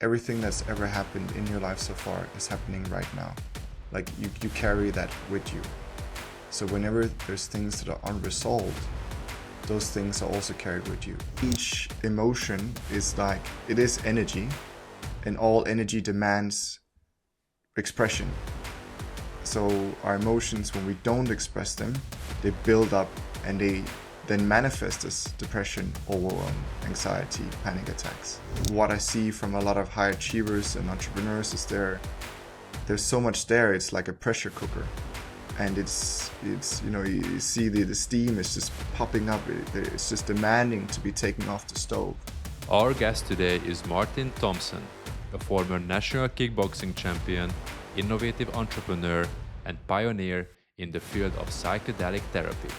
everything that's ever happened in your life so far is happening right now. Like you carry that with you. So whenever there's things that are unresolved, those things are also carried with you. Each emotion is like, it is energy, and all energy demands expression. So our emotions, when we don't express them, they build up and they then manifest as depression, overwhelm, anxiety, panic attacks. What I see from a lot of high achievers and entrepreneurs is there's so much there, it's like a pressure cooker. And it's you see the steam is just popping up, it's just demanding to be taken off the stove. Our guest today is Martin Thomsen, a former national kickboxing champion, innovative entrepreneur, and pioneer in the field of psychedelic therapy.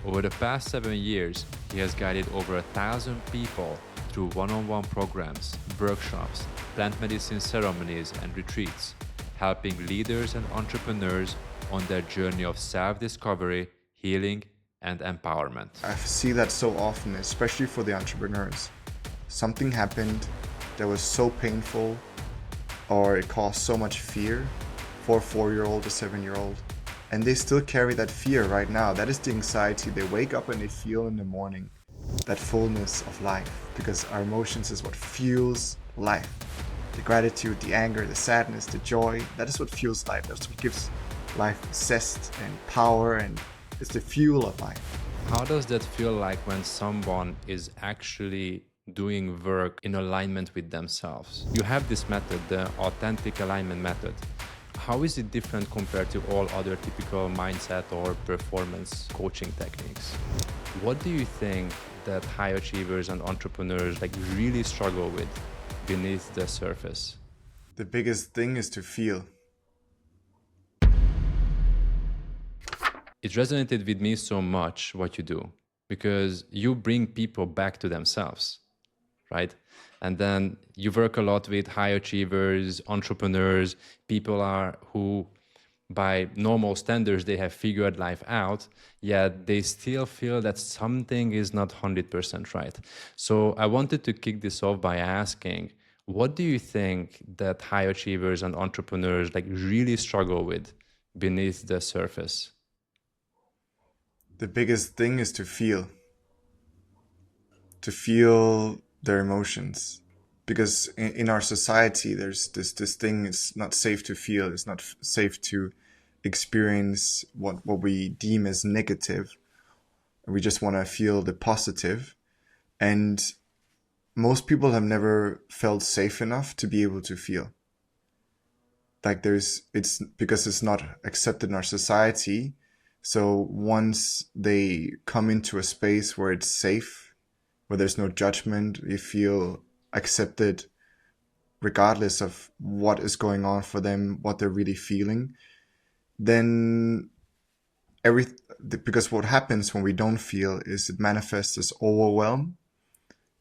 Over the past 7 years, he has guided over 1,000 people through one-on-one programs, workshops, plant medicine ceremonies, and retreats, helping leaders and entrepreneurs on their journey of self-discovery, healing, and empowerment. I see that so often, especially for the entrepreneurs. Something happened that was so painful, or it caused so much fear for a 4-year-old or 7-year-old, and they still carry that fear right now. That is the anxiety they wake up and they feel in the morning, that fullness of life, because our emotions is what fuels life. The gratitude, the anger, the sadness, the joy, that is what fuels life. That's what gives life zest and power, and it's the fuel of life. How does that feel like when someone is actually doing work in alignment with themselves? You have this method, the authentic alignment method. How is it different compared to all other typical mindset or performance coaching techniques? What do you think that high achievers and entrepreneurs really struggle with beneath the surface? The biggest thing is to feel. It resonated with me so much what you do, because you bring people back to themselves, right? And then you work a lot with high achievers, entrepreneurs, people who by normal standards they have figured life out, yet they still feel that something is not 100% right. So I wanted to kick this off by asking, what do you think that high achievers and entrepreneurs really struggle with beneath the surface? The biggest thing is to feel their emotions, because in our society there's this thing, it's not safe to feel, it's not safe to experience what we deem as negative. We just want to feel the positive, and most people have never felt safe enough to be able to feel. Like it's because it's not accepted in our society. So once they come into a space where it's safe, where there's no judgment, you feel accepted regardless of what is going on for them, what they're really feeling, then because what happens when we don't feel is it manifests as overwhelm,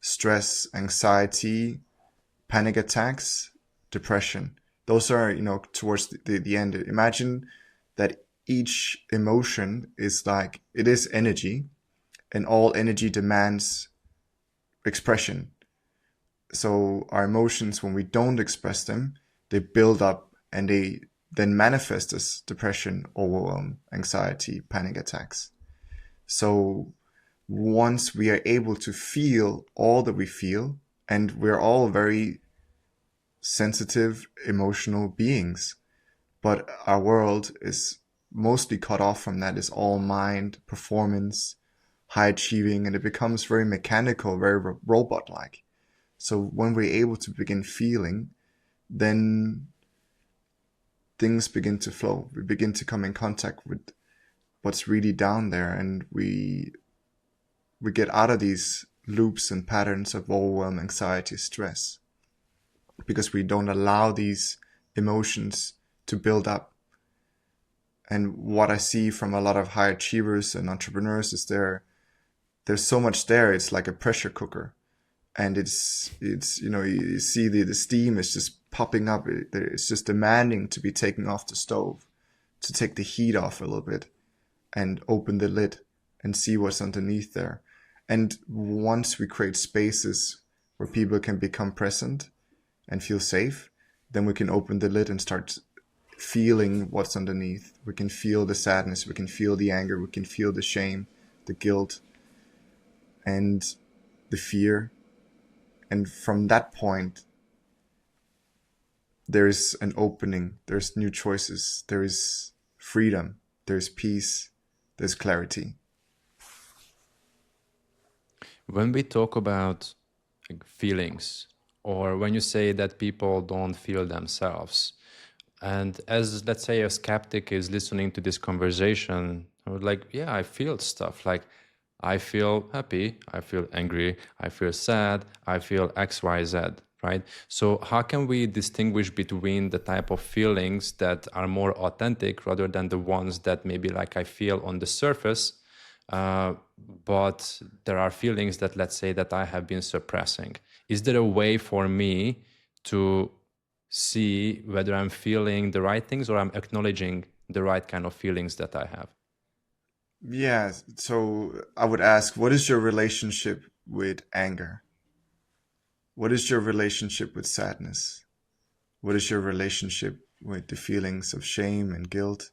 stress, anxiety, panic attacks, depression. Those are, towards the end. Imagine that each emotion is like, it is energy, and all energy demands expression. So our emotions, when we don't express them, they build up and they then manifest as depression, overwhelm, anxiety, panic attacks. So once we are able to feel all that we feel, and we're all very sensitive, emotional beings, but our world is mostly cut off from that. It's all mind, performance, high achieving, and it becomes very mechanical, very robot-like. So when we're able to begin feeling, then things begin to flow. We begin to come in contact with what's really down there, and we get out of these loops and patterns of overwhelm, anxiety, stress, because we don't allow these emotions to build up. And what I see from a lot of high achievers and entrepreneurs is there's so much there, it's like a pressure cooker. And it's you see the steam is just popping up. It's just demanding to be taken off the stove, to take the heat off a little bit and open the lid and see what's underneath there. And once we create spaces where people can become present, and feel safe, then we can open the lid and start feeling what's underneath. We can feel the sadness, we can feel the anger, we can feel the shame, the guilt, and the fear. And from that point, there is an opening, there's new choices, there is freedom, there's peace, there's clarity. When we talk about like, feelings, or when you say that people don't feel themselves, and as let's say a skeptic is listening to this conversation, I would like, yeah, I feel stuff like I feel happy, I feel angry, I feel sad, I feel X, Y, Z, right? So how can we distinguish between the type of feelings that are more authentic rather than the ones that maybe like I feel on the surface, but there are feelings that, let's say, that I have been suppressing? Is there a way for me to see whether I'm feeling the right things or I'm acknowledging the right kind of feelings that I have? Yeah, so I would ask, what is your relationship with anger? What is your relationship with sadness? What is your relationship with the feelings of shame and guilt?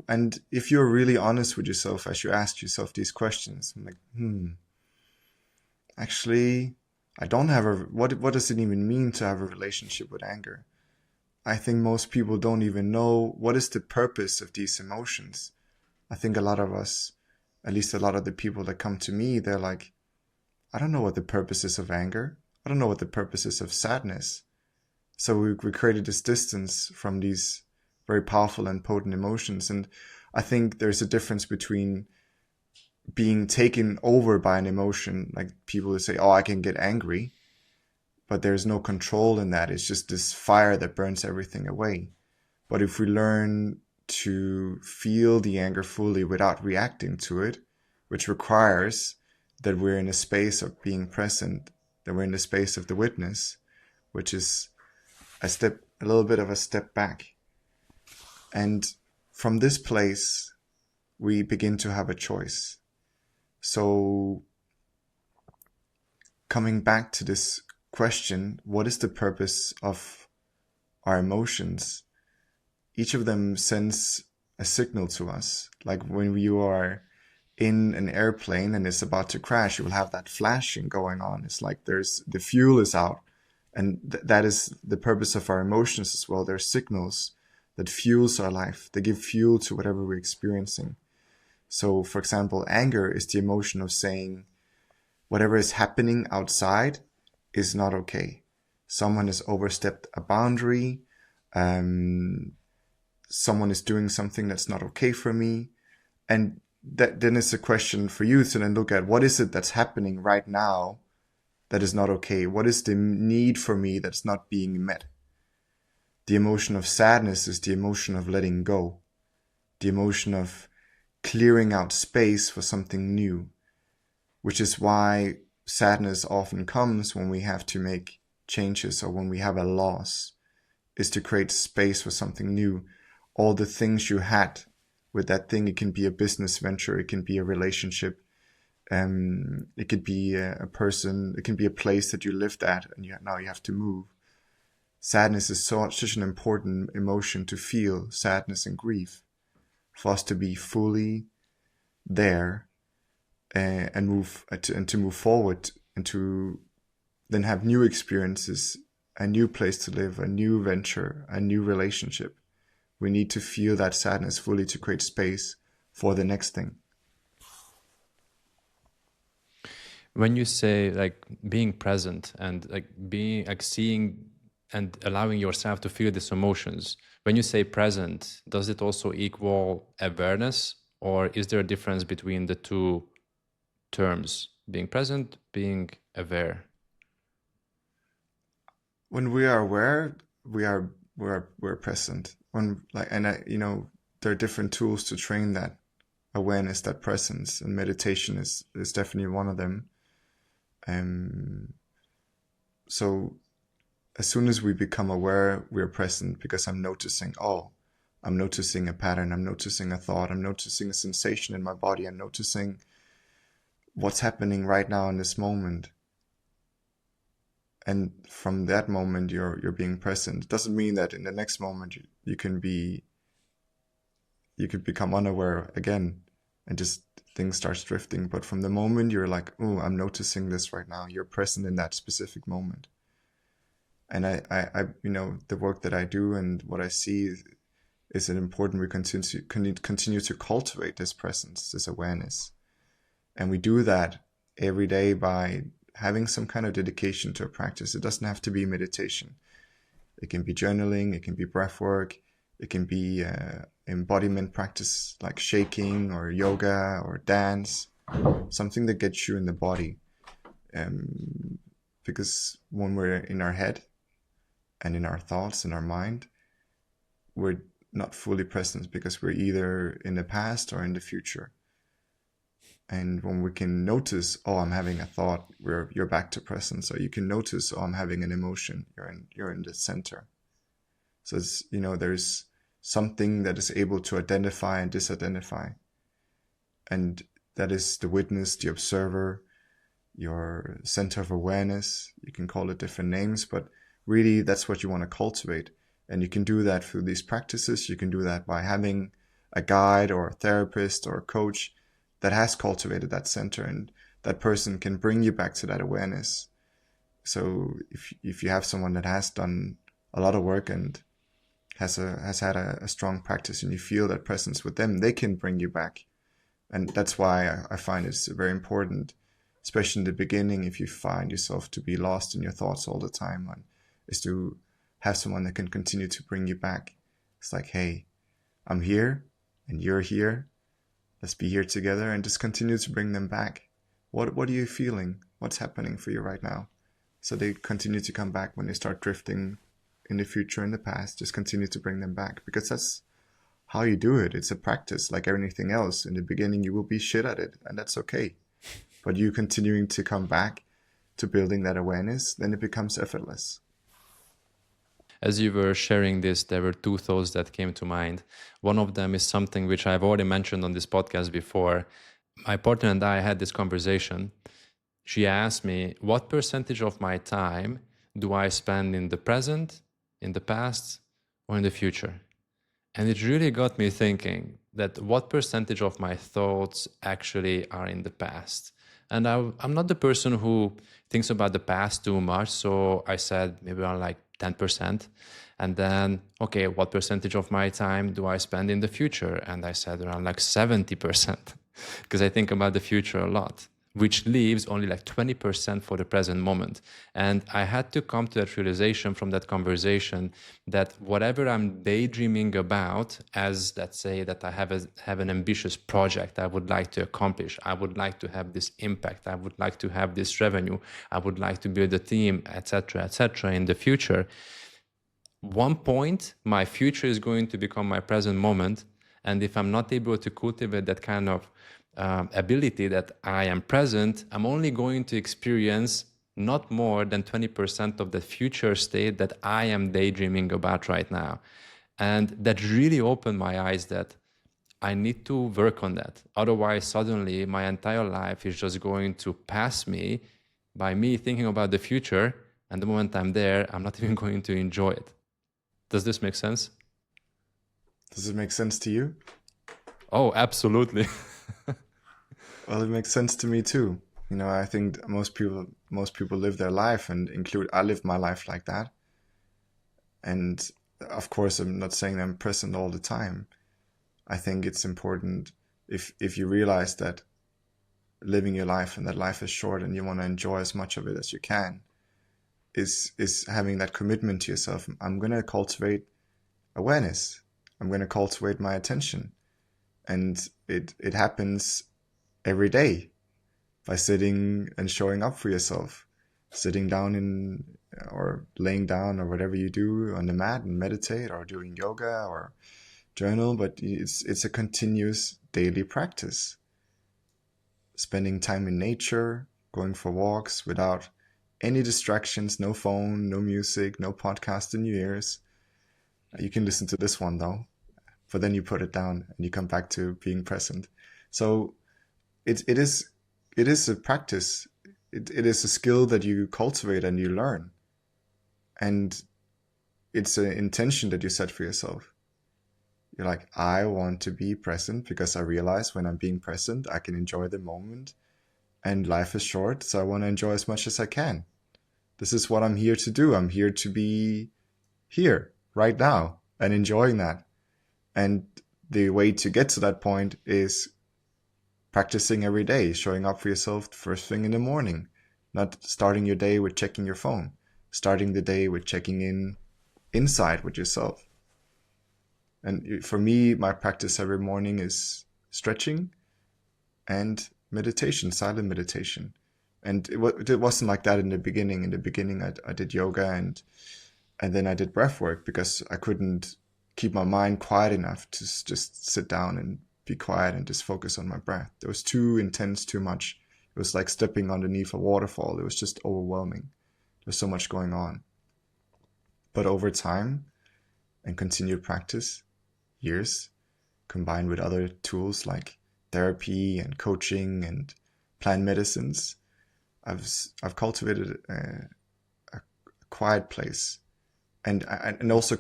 And if you're really honest with yourself as you ask yourself these questions, I'm like, actually, I don't have a, what does it even mean to have a relationship with anger? I think most people don't even know what is the purpose of these emotions. I think a lot of us, at least a lot of the people that come to me, they're like, I don't know what the purpose is of anger. I don't know what the purpose is of sadness. So we created this distance from these very powerful and potent emotions. And I think there's a difference between being taken over by an emotion, like people who say, oh, I can get angry, but there's no control in that. It's just this fire that burns everything away. But if we learn to feel the anger fully without reacting to it, which requires that we're in a space of being present, that we're in the space of the witness, which is a little bit of a step back. And from this place, we begin to have a choice. So coming back to this question, what is the purpose of our emotions? Each of them sends a signal to us. Like when you are in an airplane and it's about to crash, you will have that flashing going on. It's like the fuel is out. And that is the purpose of our emotions as well. They're signals that fuels our life. They give fuel to whatever we're experiencing. So, for example, anger is the emotion of saying whatever is happening outside is not okay. Someone has overstepped a boundary. Someone is doing something that's not okay for me. And that then it's a question for you to then look at, what is it that's happening right now that is not okay? What is the need for me that's not being met? The emotion of sadness is the emotion of letting go, the emotion of clearing out space for something new, which is why sadness often comes when we have to make changes or when we have a loss, is to create space for something new. All the things you had with that thing, it can be a business venture, it can be a relationship, it could be a person, it can be a place that you lived at and now you have to move. Sadness is such an important emotion to feel, sadness and grief, for us to be fully there and to move forward and to then have new experiences, a new place to live, a new venture, a new relationship. We need to feel that sadness fully to create space for the next thing. When you say like being present and like being like seeing and allowing yourself to feel these emotions, when you say present, does it also equal awareness, or is there a difference between the two terms, being present, being aware? When we are aware, we're present. There are different tools to train that awareness, that presence, and meditation is definitely one of them. So as soon as we become aware, we're present because I'm noticing a pattern, I'm noticing a thought, I'm noticing a sensation in my body, I'm noticing what's happening right now in this moment. And from that moment, you're being present. It doesn't mean that in the next moment you can become unaware again, and just things starts drifting. But from the moment you're like, oh, I'm noticing this right now, you're present in that specific moment. And I the work that I do and what I see is it important we continue to cultivate this presence, this awareness. And we do that every day by having some kind of dedication to a practice. It doesn't have to be meditation. It can be journaling, it can be breath work, it can be embodiment practice like shaking or yoga or dance, something that gets you in the body. Because when we're in our head and in our thoughts, in our mind, we're not fully present because we're either in the past or in the future. And when we can notice, oh, I'm having a thought, you're back to presence. So you can notice, oh, I'm having an emotion, you're in the center. So it's, there's something that is able to identify and disidentify. And that is the witness, the observer, your center of awareness. You can call it different names, but really that's what you want to cultivate. And you can do that through these practices. You can do that by having a guide or a therapist or a coach that has cultivated that center, and that person can bring you back to that awareness. So if you have someone that has done a lot of work and has had a strong practice, and you feel that presence with them, they can bring you back. And that's why I find it's very important, especially in the beginning, if you find yourself to be lost in your thoughts all the time, is to have someone that can continue to bring you back. It's like, hey, I'm here and you're here. Let's be here together, and just continue to bring them back. What are you feeling? What's happening for you right now? So they continue to come back when they start drifting in the future, in the past. Just continue to bring them back, because that's how you do it. It's a practice like anything else. In the beginning, you will be shit at it, and that's okay. But you continuing to come back to building that awareness, then it becomes effortless. As you were sharing this, there were two thoughts that came to mind. One of them is something which I've already mentioned on this podcast before. My partner and I had this conversation. She asked me, what percentage of my time do I spend in the present, in the past, or in the future? And it really got me thinking that what percentage of my thoughts actually are in the past. And I'm not the person who thinks about the past too much. So I said maybe around like 10%. And then, okay, what percentage of my time do I spend in the future? And I said around like 70%, because I think about the future a lot, which leaves only like 20% for the present moment. And I had to come to that realization from that conversation that whatever I'm daydreaming about, as let's say that I have an ambitious project I would like to accomplish, I would like to have this impact, I would like to have this revenue, I would like to build a team, etc., in the future. One point, my future is going to become my present moment. And if I'm not able to cultivate that kind of ability that I am present, I'm only going to experience not more than 20% of the future state that I am daydreaming about right now. And that really opened my eyes that I need to work on that. Otherwise, suddenly my entire life is just going to pass me by me thinking about the future. And the moment I'm there, I'm not even going to enjoy it. Does this make sense? Does it make sense to you? Oh, absolutely. Well, it makes sense to me too. I think most people live their life, and I live my life like that. And of course, I'm not saying I'm present all the time. I think it's important if you realize that living your life and that life is short and you want to enjoy as much of it as you can, is having that commitment to yourself. I'm going to cultivate awareness. I'm going to cultivate my attention. And it happens every day by sitting and showing up for yourself, sitting down or laying down or whatever you do on the mat and meditate, or doing yoga or journal. But it's a continuous daily practice. Spending time in nature, going for walks without any distractions, no phone, no music, no podcast in your ears. You can listen to this one though, but then you put it down and you come back to being present. So it is a practice. It is a skill that you cultivate and you learn. And it's an intention that you set for yourself. You're like, I want to be present because I realize when I'm being present, I can enjoy the moment. And life is short, so I want to enjoy as much as I can. This is what I'm here to do. I'm here to be here right now and enjoying that. And the way to get to that point is practicing every day, showing up for yourself first thing in the morning, not starting your day with checking your phone, starting the day with checking in inside with yourself. And for me, my practice every morning is stretching and meditation, silent meditation. And it wasn't like that in the beginning. In the beginning, I did yoga and then I did breath work because I couldn't keep my mind quiet enough to just sit down and be quiet and just focus on my breath. It was too intense, too much. It was like stepping underneath a waterfall. It was just overwhelming. There's so much going on. But over time and continued practice, years, combined with other tools like therapy and coaching and plant medicines, I've cultivated a quiet place, and also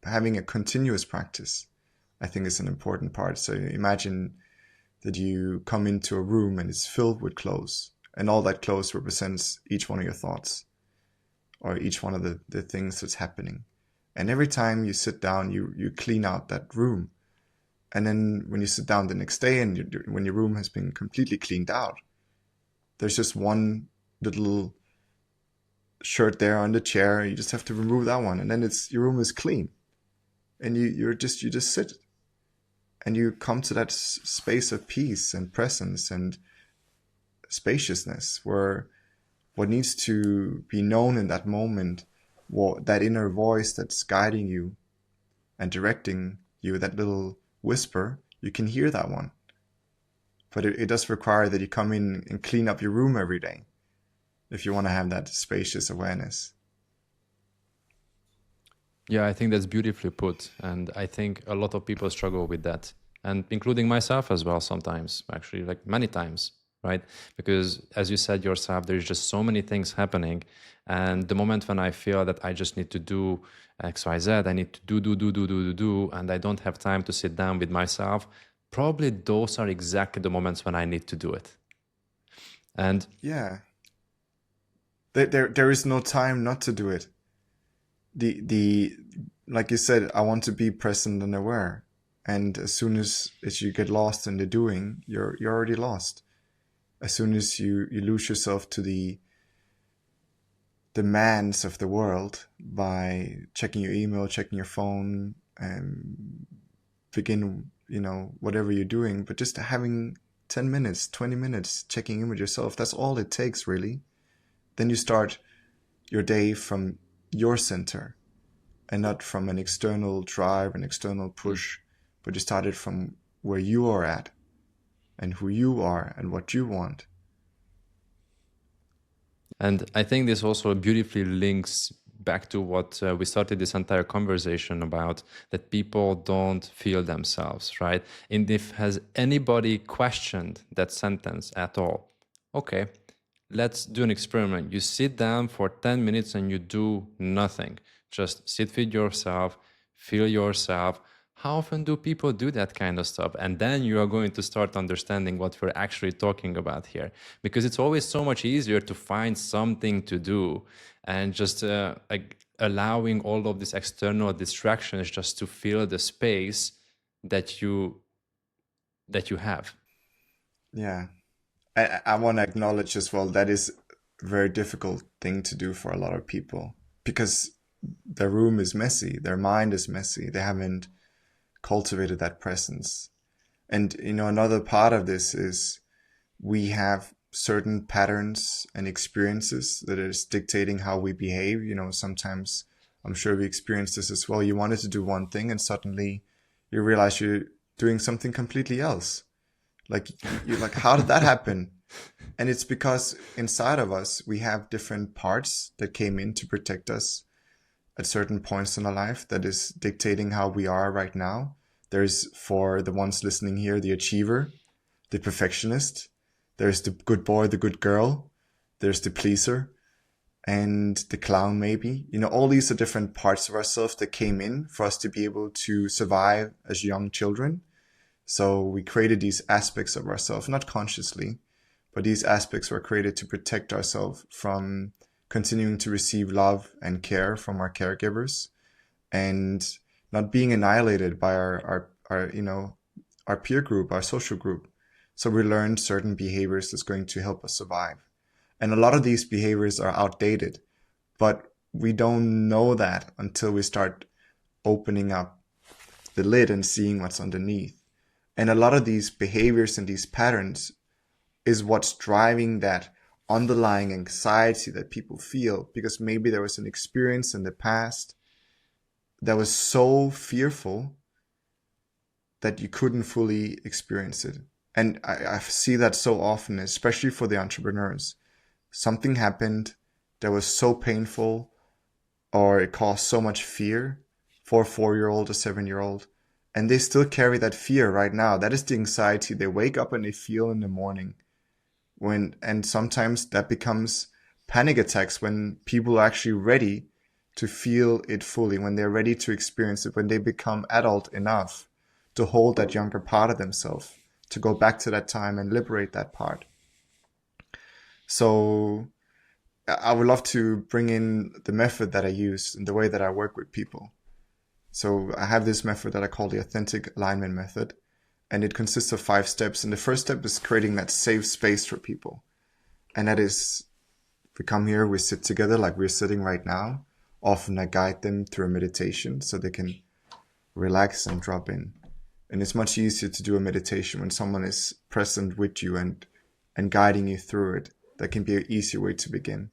having a continuous practice, I think, is an important part. So imagine that you come into a room and it's filled with clothes, and all that clothes represents each one of your thoughts or each one of the things that's happening. And every time you sit down, you clean out that room. And then when you sit down the next day and when your room has been completely cleaned out, there's just one little shirt there on the chair. You just have to remove that one, and then your room is clean. And you just sit, and you come to that space of peace and presence and spaciousness, where what needs to be known in that moment, that inner voice that's guiding you and directing you, that little whisper, you can hear that one. But it does require that you come in and clean up your room every day if you want to have that spacious awareness. Yeah, I think that's beautifully put. And I think a lot of people struggle with that, and including myself as well, sometimes, actually, like many times, right? Because as you said yourself, there's just so many things happening. And the moment when I feel that I just need to do X, Y, Z, I need to do, and I don't have time to sit down with myself, probably those are exactly the moments when I need to do it. And Yeah. There is no time not to do it. The like you said, I want to be present and aware. And as soon as you get lost in the doing, you're already lost. As soon as you lose yourself to the demands of the world by checking your email, checking your phone, and begin, whatever you're doing, but just having 10 minutes, 20 minutes checking in with yourself, that's all it takes, really. Then you start your day from your center and not from an external drive, an external push, but you started from where you are at and who you are and what you want. And I think this also beautifully links back to what we started this entire conversation about, that people don't feel themselves, right? And if has anybody questioned that sentence at all, okay, let's do an experiment. You sit down for 10 minutes and you do nothing. Just sit with yourself, feel yourself. How often do people do that kind of stuff? And then you are going to start understanding what we're actually talking about here. Because it's always so much easier to find something to do and just allowing all of these external distractions just to fill the space that you have. Yeah. I want to acknowledge as well that is a very difficult thing to do for a lot of people because their room is messy, their mind is messy, they haven't cultivated that presence. And another part of this is we have certain patterns and experiences that is dictating how we behave. Sometimes, I'm sure we experience this as well. You wanted to do one thing and suddenly you realize you're doing something completely else. Like, you're like, how did that happen? And it's because inside of us, we have different parts that came in to protect us at certain points in our life that is dictating how we are right now. There's, for the ones listening here, the achiever, the perfectionist. There's the good boy, the good girl. There's the pleaser. and the clown maybe. All these are different parts of ourselves that came in for us to be able to survive as young children. So we created these aspects of ourselves, not consciously, but these aspects were created to protect ourselves from continuing to receive love and care from our caregivers, and not being annihilated by our peer group, our social group. So we learned certain behaviors that's going to help us survive. And a lot of these behaviors are outdated, but we don't know that until we start opening up the lid and seeing what's underneath. And a lot of these behaviors and these patterns is what's driving that underlying anxiety that people feel, because maybe there was an experience in the past that was so fearful that you couldn't fully experience it. And I see that so often, especially for the entrepreneurs. Something happened that was so painful, or it caused so much fear for a 4-year-old or 7-year-old, and they still carry that fear right now. That is the anxiety they wake up and they feel in the morning. And sometimes that becomes panic attacks when people are actually ready to feel it fully, when they're ready to experience it, when they become adult enough to hold that younger part of themselves, to go back to that time and liberate that part. So I would love to bring in the method that I use and the way that I work with people. So I have this method that I call the authentic alignment method, and it consists of 5 steps. And the first step is creating that safe space for people. And that is, we come here, we sit together like we're sitting right now. Often I guide them through a meditation so they can relax and drop in. And it's much easier to do a meditation when someone is present with you and guiding you through it. That can be an easier way to begin.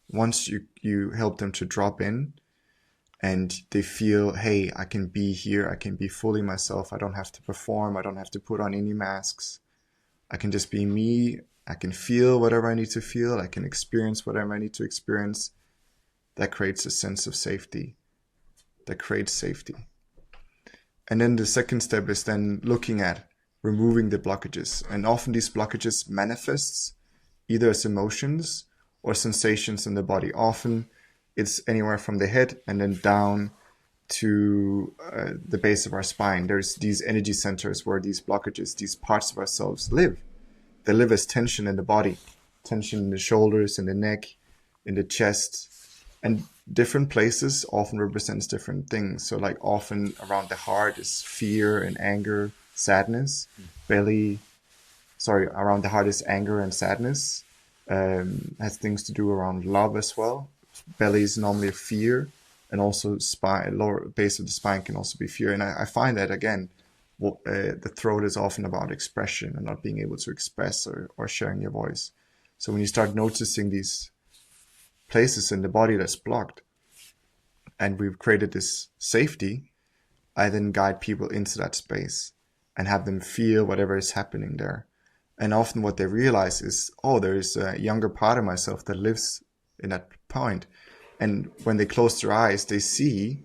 Once you help them to drop in and they feel, hey, I can be here, I can be fully myself, I don't have to perform, I don't have to put on any masks, I can just be me, I can feel whatever I need to feel, I can experience whatever I need to experience. That creates a sense of safety. That creates safety. And then the second step is then looking at removing the blockages. And often these blockages manifests either as emotions or sensations in the body. Often it's anywhere from the head and then down to the base of our spine. There's these energy centers where these blockages, these parts of ourselves live. They live as tension in the body, tension in the shoulders, in the neck, in the chest. And different places often represents different things. So like often around the heart is fear and anger, sadness. Around the heart is anger and sadness. Has things to do around love as well. Belly is normally a fear, and also spine, lower base of the spine can also be fear. And I find that again, the throat is often about expression and not being able to express or sharing your voice. So when you start noticing these places in the body that's blocked, and we've created this safety, I then guide people into that space and have them feel whatever is happening there. And often what they realize is, oh, there's a younger part of myself that lives in that point. And when they close their eyes, they see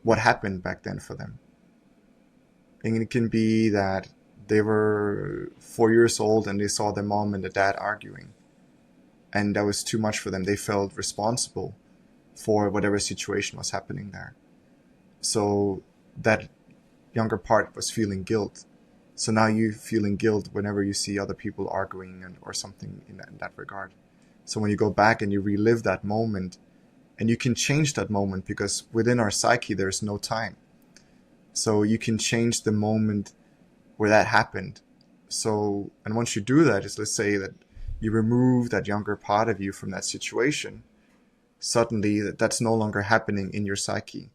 what happened back then for them. And it can be that they were 4 years old and they saw their mom and their dad arguing. And that was too much for them. They felt responsible for whatever situation was happening there. So that younger part was feeling guilt. So now you're feeling guilt whenever you see other people arguing or something in that regard. So when you go back and you relive that moment, and you can change that moment, because within our psyche there's no time. So you can change the moment where that happened. So, and once you do that, is let's say that you remove that younger part of you from that situation, suddenly that's no longer happening in your psyche.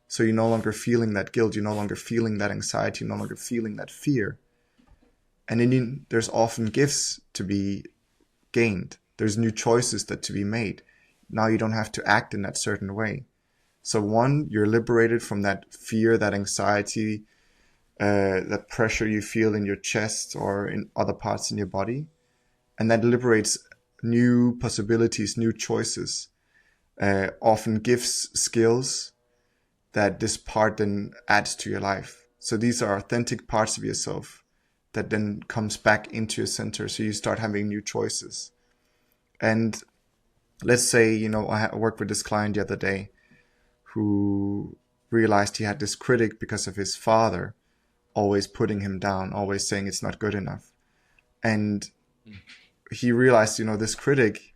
So you're no longer feeling that guilt, you're no longer feeling that anxiety, you're no longer feeling that fear. And then there's often gifts to be gained. There's new choices to be made. Now you don't have to act in that certain way. So one, you're liberated from that fear, that anxiety, that pressure you feel in your chest or in other parts in your body. And that liberates new possibilities, new choices, often gifts, skills that this part then adds to your life. So these are authentic parts of yourself that then comes back into your center. So you start having new choices. And Let's say, you know, I worked with this client the other day who realized he had this critic because of his father always putting him down, always saying it's not good enough. And he realized, you know, this critic,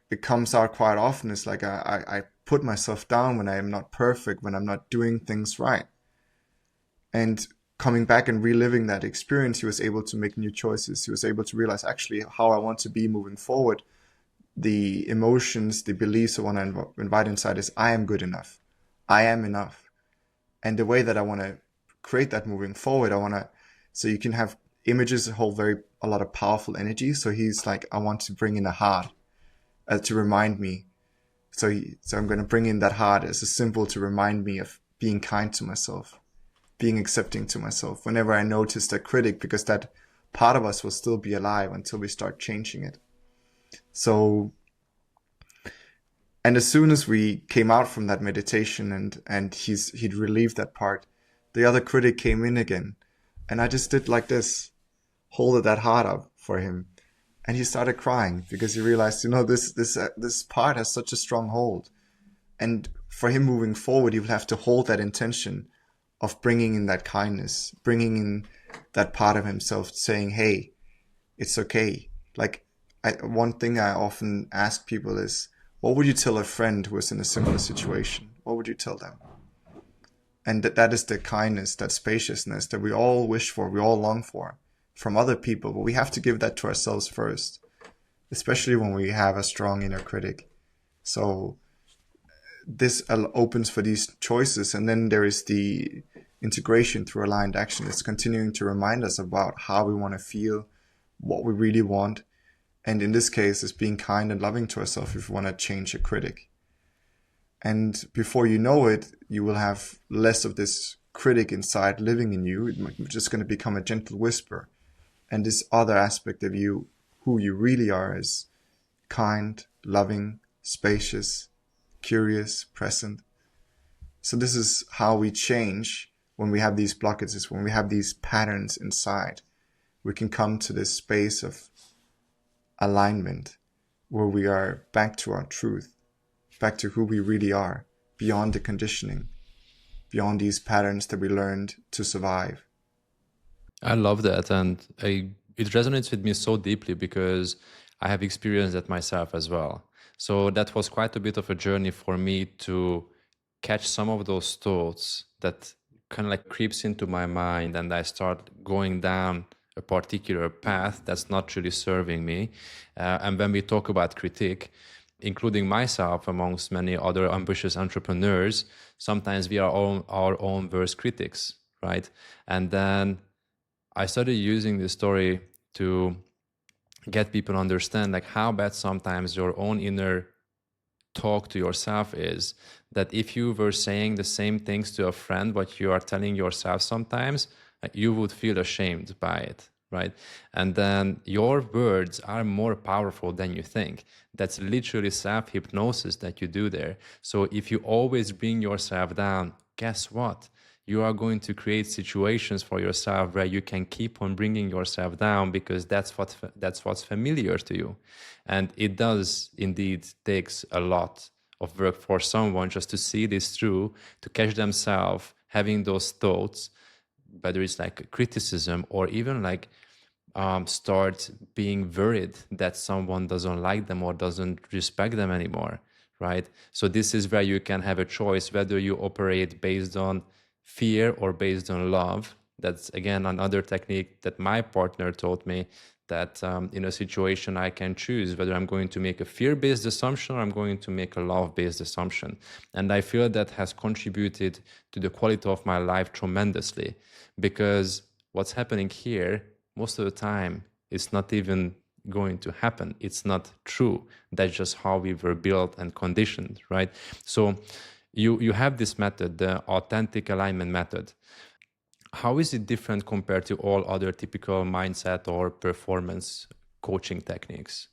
it comes out quite often. It's like I put myself down when I am not perfect, when I'm not doing things right. And coming back and reliving that experience, he was able to make new choices. He was able to realize actually how I want to be moving forward. The emotions, the beliefs I want to invite inside is I am good enough. I am enough. And the way that I want to create that moving forward, I want to, so you can have images that hold a lot of powerful energy. So he's like, I want to bring in a heart to remind me. So I'm going to bring in that heart as a symbol to remind me of being kind to myself, being accepting to myself whenever I notice that critic, because that part of us will still be alive until we start changing it. So, and as soon as we came out from that meditation and he'd relieved that part, the other critic came in again. And I just did like this, holded that heart up for him. And he started crying because he realized, you know, this part has such a strong hold. And for him moving forward, he will have to hold that intention of bringing in that kindness, bringing in that part of himself saying, hey, it's okay. Like, one thing I often ask people is, what would you tell a friend who is in a similar situation? What would you tell them? And that is the kindness, that spaciousness that we all wish for, we all long for from other people. But we have to give that to ourselves first, especially when we have a strong inner critic. So this opens for these choices. And then there is the integration through aligned action. It's continuing to remind us about how we want to feel, what we really want. And in this case, it's being kind and loving to ourselves if we want to change a critic. And before you know it, you will have less of this critic inside living in you. It's just going to become a gentle whisper. And this other aspect of you, who you really are, is kind, loving, spacious, curious, present. So this is how we change when we have these blockages, when we have these patterns inside. We can come to this space of alignment where we are back to our truth, back to who we really are, beyond the conditioning, beyond these patterns that we learned to survive. I love that, and it resonates with me so deeply because I have experienced that myself as well. So that was quite a bit of a journey for me to catch some of those thoughts that kind of like creeps into my mind, and I start going down a particular path that's not really serving me. And when we talk about critique, including myself amongst many other ambitious entrepreneurs, sometimes we are our own worst critics, right? And then I started using this story to get people to understand like how bad sometimes your own inner talk to yourself is. That if you were saying the same things to a friend what you are telling yourself sometimes, you would feel ashamed by it, right? And then your words are more powerful than you think. That's literally self-hypnosis that you do there. So if you always bring yourself down, guess what? You are going to create situations for yourself where you can keep on bringing yourself down because that's what's familiar to you. And it does indeed takes a lot of work for someone just to see this through, to catch themselves having those thoughts, whether it's like criticism or even like start being worried that someone doesn't like them or doesn't respect them anymore, right? So this is where you can have a choice whether you operate based on fear or based on love. That's again another technique that my partner taught me, that in a situation I can choose whether I'm going to make a fear-based assumption or I'm going to make a love-based assumption. And I feel that has contributed to the quality of my life tremendously, because what's happening here most of the time is not even going to happen. It's not true. That's just how we were built and conditioned, right? So you have this method, the authentic alignment method. How is it different compared to all other typical mindset or performance coaching techniques?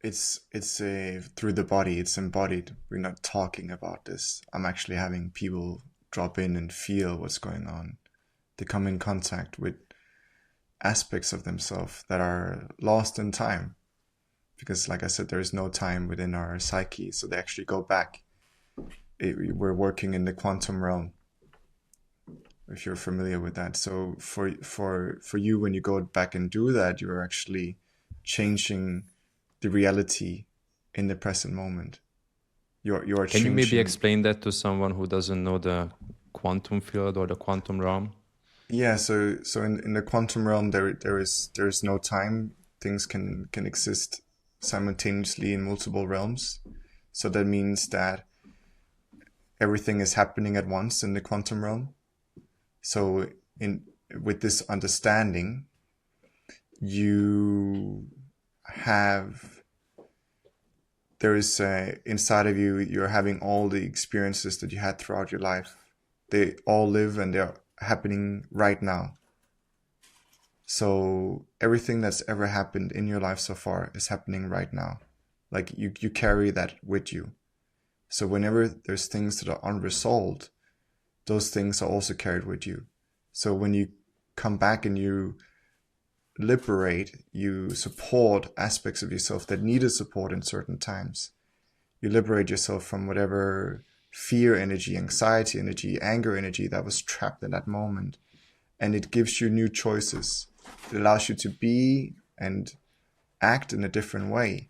It's through the body. It's embodied. We're not talking about this. I'm actually having people drop in and feel what's going on. They come in contact with aspects of themselves that are lost in time because, like I said, there is no time within our psyche. So they actually go back. We're working in the quantum realm, if you're familiar with that. So for you, when you go back and do that, you're actually changing the reality in the present moment. You're Can you maybe changing. explain that to someone who doesn't know the quantum field or the quantum realm? Yeah, so in the quantum realm, there is no time. Things can exist simultaneously in multiple realms. So that means that everything is happening at once in the quantum realm. So in with this understanding, you have there is inside of you, you're having all the experiences that you had throughout your life. They all live and they're happening right now. So everything that's ever happened in your life so far is happening right now. Like you carry that with you. So whenever there's things that are unresolved, those things are also carried with you. So when you come back and you liberate, you support aspects of yourself that needed support in certain times. You liberate yourself from whatever fear energy, anxiety energy, anger energy that was trapped in that moment. And it gives you new choices. It allows you to be and act in a different way,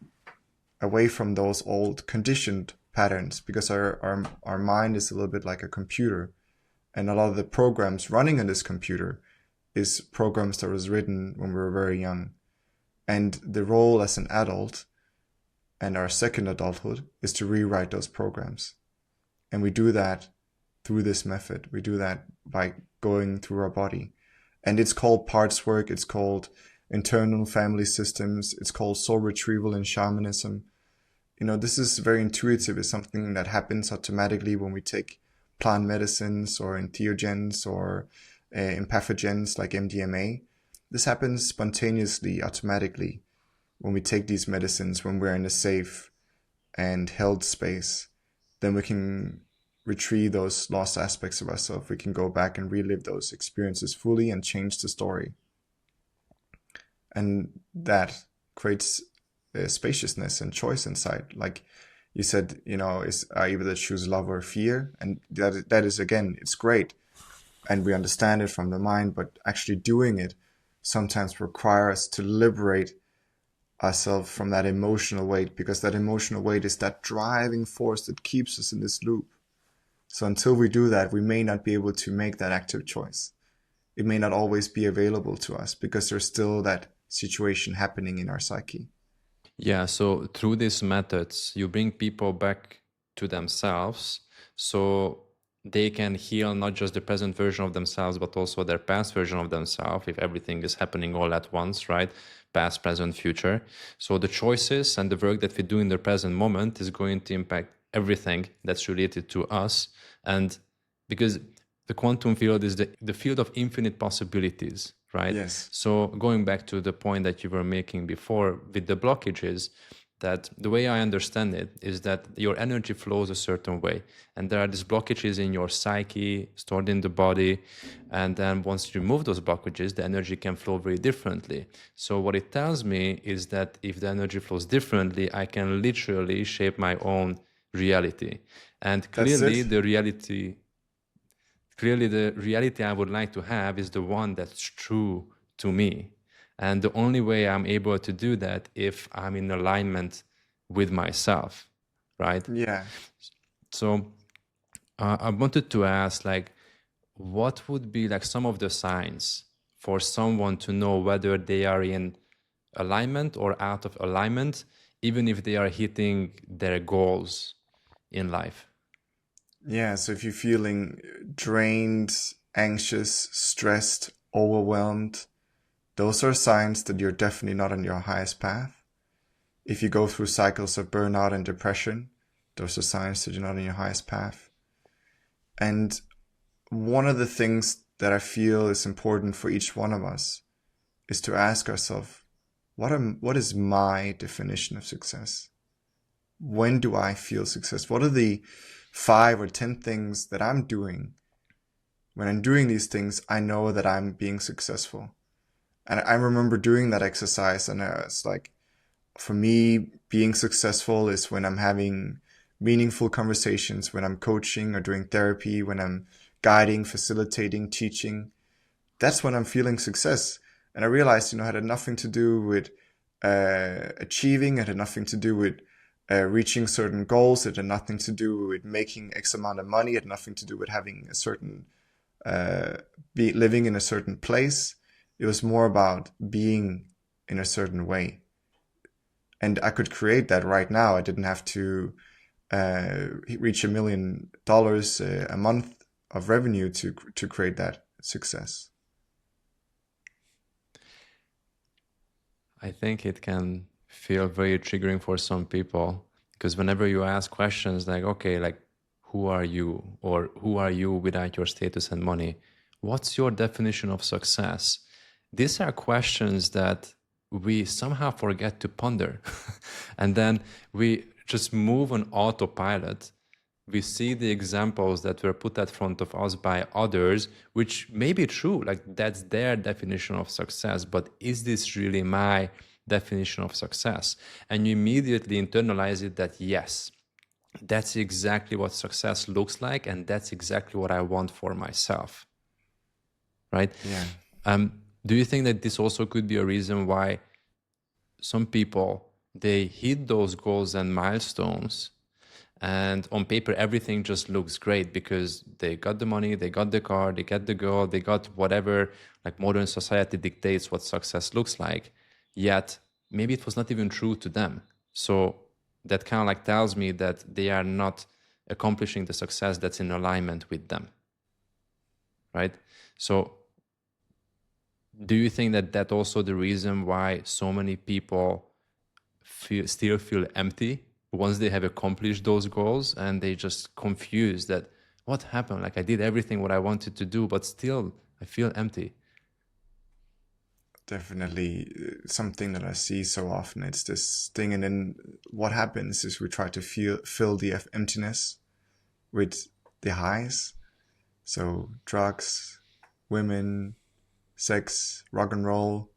away from those old conditioned patterns, because our mind is a little bit like a computer. And a lot of the programs running on this computer is programs that was written when we were very young. And the role as an adult and our second adulthood is to rewrite those programs. And we do that through this method. We do that by going through our body. And it's called parts work. It's called internal family systems. It's called soul retrieval in shamanism. This is very intuitive. It's something that happens automatically when we take plant medicines or entheogens or empathogens like MDMA. This happens spontaneously, automatically, when we take these medicines, when we're in a safe and held space. Then we can retrieve those lost aspects of ourselves. We can go back and relive those experiences fully and change the story. And that creates spaciousness and choice inside. Like you said, is I either choose love or fear, and that is again, it's great, and we understand it from the mind, but actually doing it sometimes requires us to liberate ourselves from that emotional weight, because that emotional weight is that driving force that keeps us in this loop. So until we do that, we may not be able to make that active choice. It may not always be available to us because there's still that situation happening in our psyche. Yeah, so through these methods, you bring people back to themselves so they can heal not just the present version of themselves, but also their past version of themselves, if everything is happening all at once, right? Past, present, future. So the choices and the work that we do in the present moment is going to impact everything that's related to us. And because the quantum field is the field of infinite possibilities, right? Yes. So going back to the point that you were making before with the blockages, that the way I understand it is that your energy flows a certain way, and there are these blockages in your psyche stored in the body, and then once you remove those blockages, the energy can flow very differently. So what it tells me is that if the energy flows differently, I can literally shape my own reality. And That's clearly it. the reality I would like to have is the one that's true to me. And the only way I'm able to do that if I'm in alignment with myself, right? Yeah. So I wanted to ask, like, what would be like some of the signs for someone to know whether they are in alignment or out of alignment, even if they are hitting their goals in life? Yeah. So if you're feeling drained, anxious, stressed, overwhelmed, those are signs that you're definitely not on your highest path. If you go through cycles of burnout and depression, those are signs that you're not on your highest path. And one of the things that I feel is important for each one of us is to ask ourselves, what is my definition of success? When do I feel success? What are the 5 or 10 things that I'm doing? When I'm doing these things, I know that I'm being successful. And I remember doing that exercise, and I was like, For me, being successful is when I'm having meaningful conversations, when I'm coaching or doing therapy, when I'm guiding, facilitating, teaching. That's when I'm feeling success. And I realized, it had nothing to do with achieving, it had nothing to do with reaching certain goals, it had nothing to do with making X amount of money, it had nothing to do with having a certain, living in a certain place. It was more about being in a certain way. And I could create that right now. I didn't have to reach $1 million a month of revenue to create that success. I think it can feel very triggering for some people because whenever you ask questions like, okay, like, who are you? Or who are you without your status and money? What's your definition of success? These are questions that we somehow forget to ponder. And then we just move on autopilot. We see the examples that were put at front of us by others, which may be true, like that's their definition of success, but is this really my definition of success? And you immediately internalize it that yes, that's exactly what success looks like, and that's exactly what I want for myself, right? Yeah. Do you think that this also could be a reason why some people, they hit those goals and milestones, and on paper everything just looks great because they got the money, they got the car, they got the girl, they got whatever like modern society dictates what success looks like, yet maybe it was not even true to them? So that kind of like tells me that they are not accomplishing the success that's in alignment with them, right? So do you think that that's also the reason why so many people still feel empty once they have accomplished those goals, and they just confused that what happened? Like I did everything what I wanted to do, but still I feel empty. Definitely something that I see so often. It's this thing, and then what happens is we try to fill the emptiness with the highs. So drugs, women, sex, rock and roll,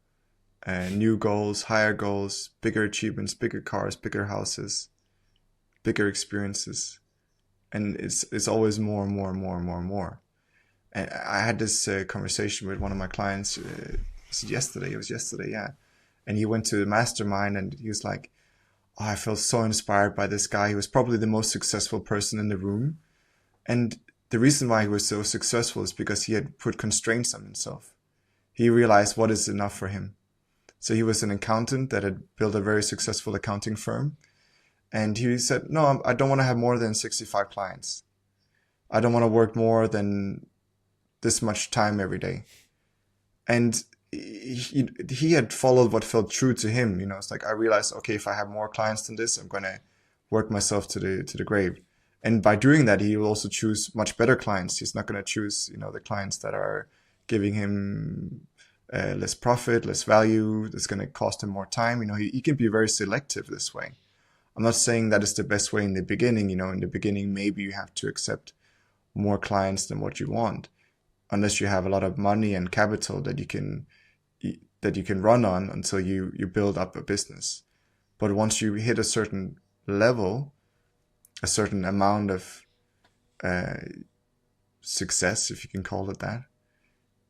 new goals, higher goals, bigger achievements, bigger cars, bigger houses, bigger experiences, and it's always more and more and more and more and more. And I had this conversation with one of my clients. It was yesterday, yeah. And he went to the mastermind, and he was like, "Oh, I felt so inspired by this guy. He was probably the most successful person in the room, and the reason why he was so successful is because he had put constraints on himself. He realized what is enough for him. So he was an accountant that had built a very successful accounting firm. And he said, no, I don't want to have more than 65 clients. I don't want to work more than this much time every day." And he had followed what felt true to him. It's like, I realized, okay, if I have more clients than this, I'm going to work myself to the grave. And by doing that, he will also choose much better clients. He's not going to choose, the clients that are giving him less profit, less value, that's going to cost him more time. He can be very selective this way. I'm not saying that is the best way in the beginning. In the beginning, maybe you have to accept more clients than what you want, unless you have a lot of money and capital that you can run on until you build up a business. But once you hit a certain level, a certain amount of success, if you can call it that,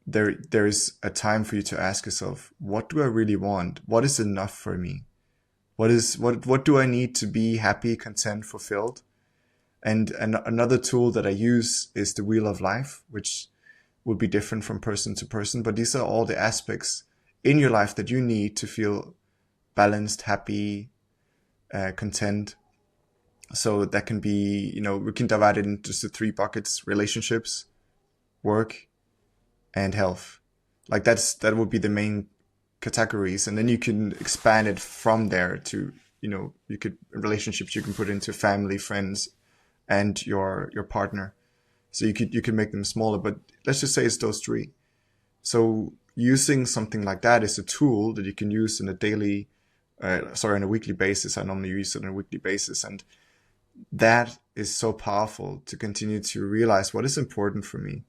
there is a time for you to ask yourself, what do I really want? What is enough for me? What do I need to be happy, content, fulfilled? And another tool that I use is the Wheel of Life, which will be different from person to person. But these are all the aspects in your life that you need to feel balanced, happy, content. So that can be, we can divide it into the 3 buckets: relationships, work, and health. Like that would be the main categories. And then you can expand it from there to, relationships you can put into family, friends, and your partner. So you could make them smaller, but let's just say it's those 3. So using something like that is a tool that you can use on a weekly basis. I normally use it on a weekly basis. And that is so powerful to continue to realize what is important for me.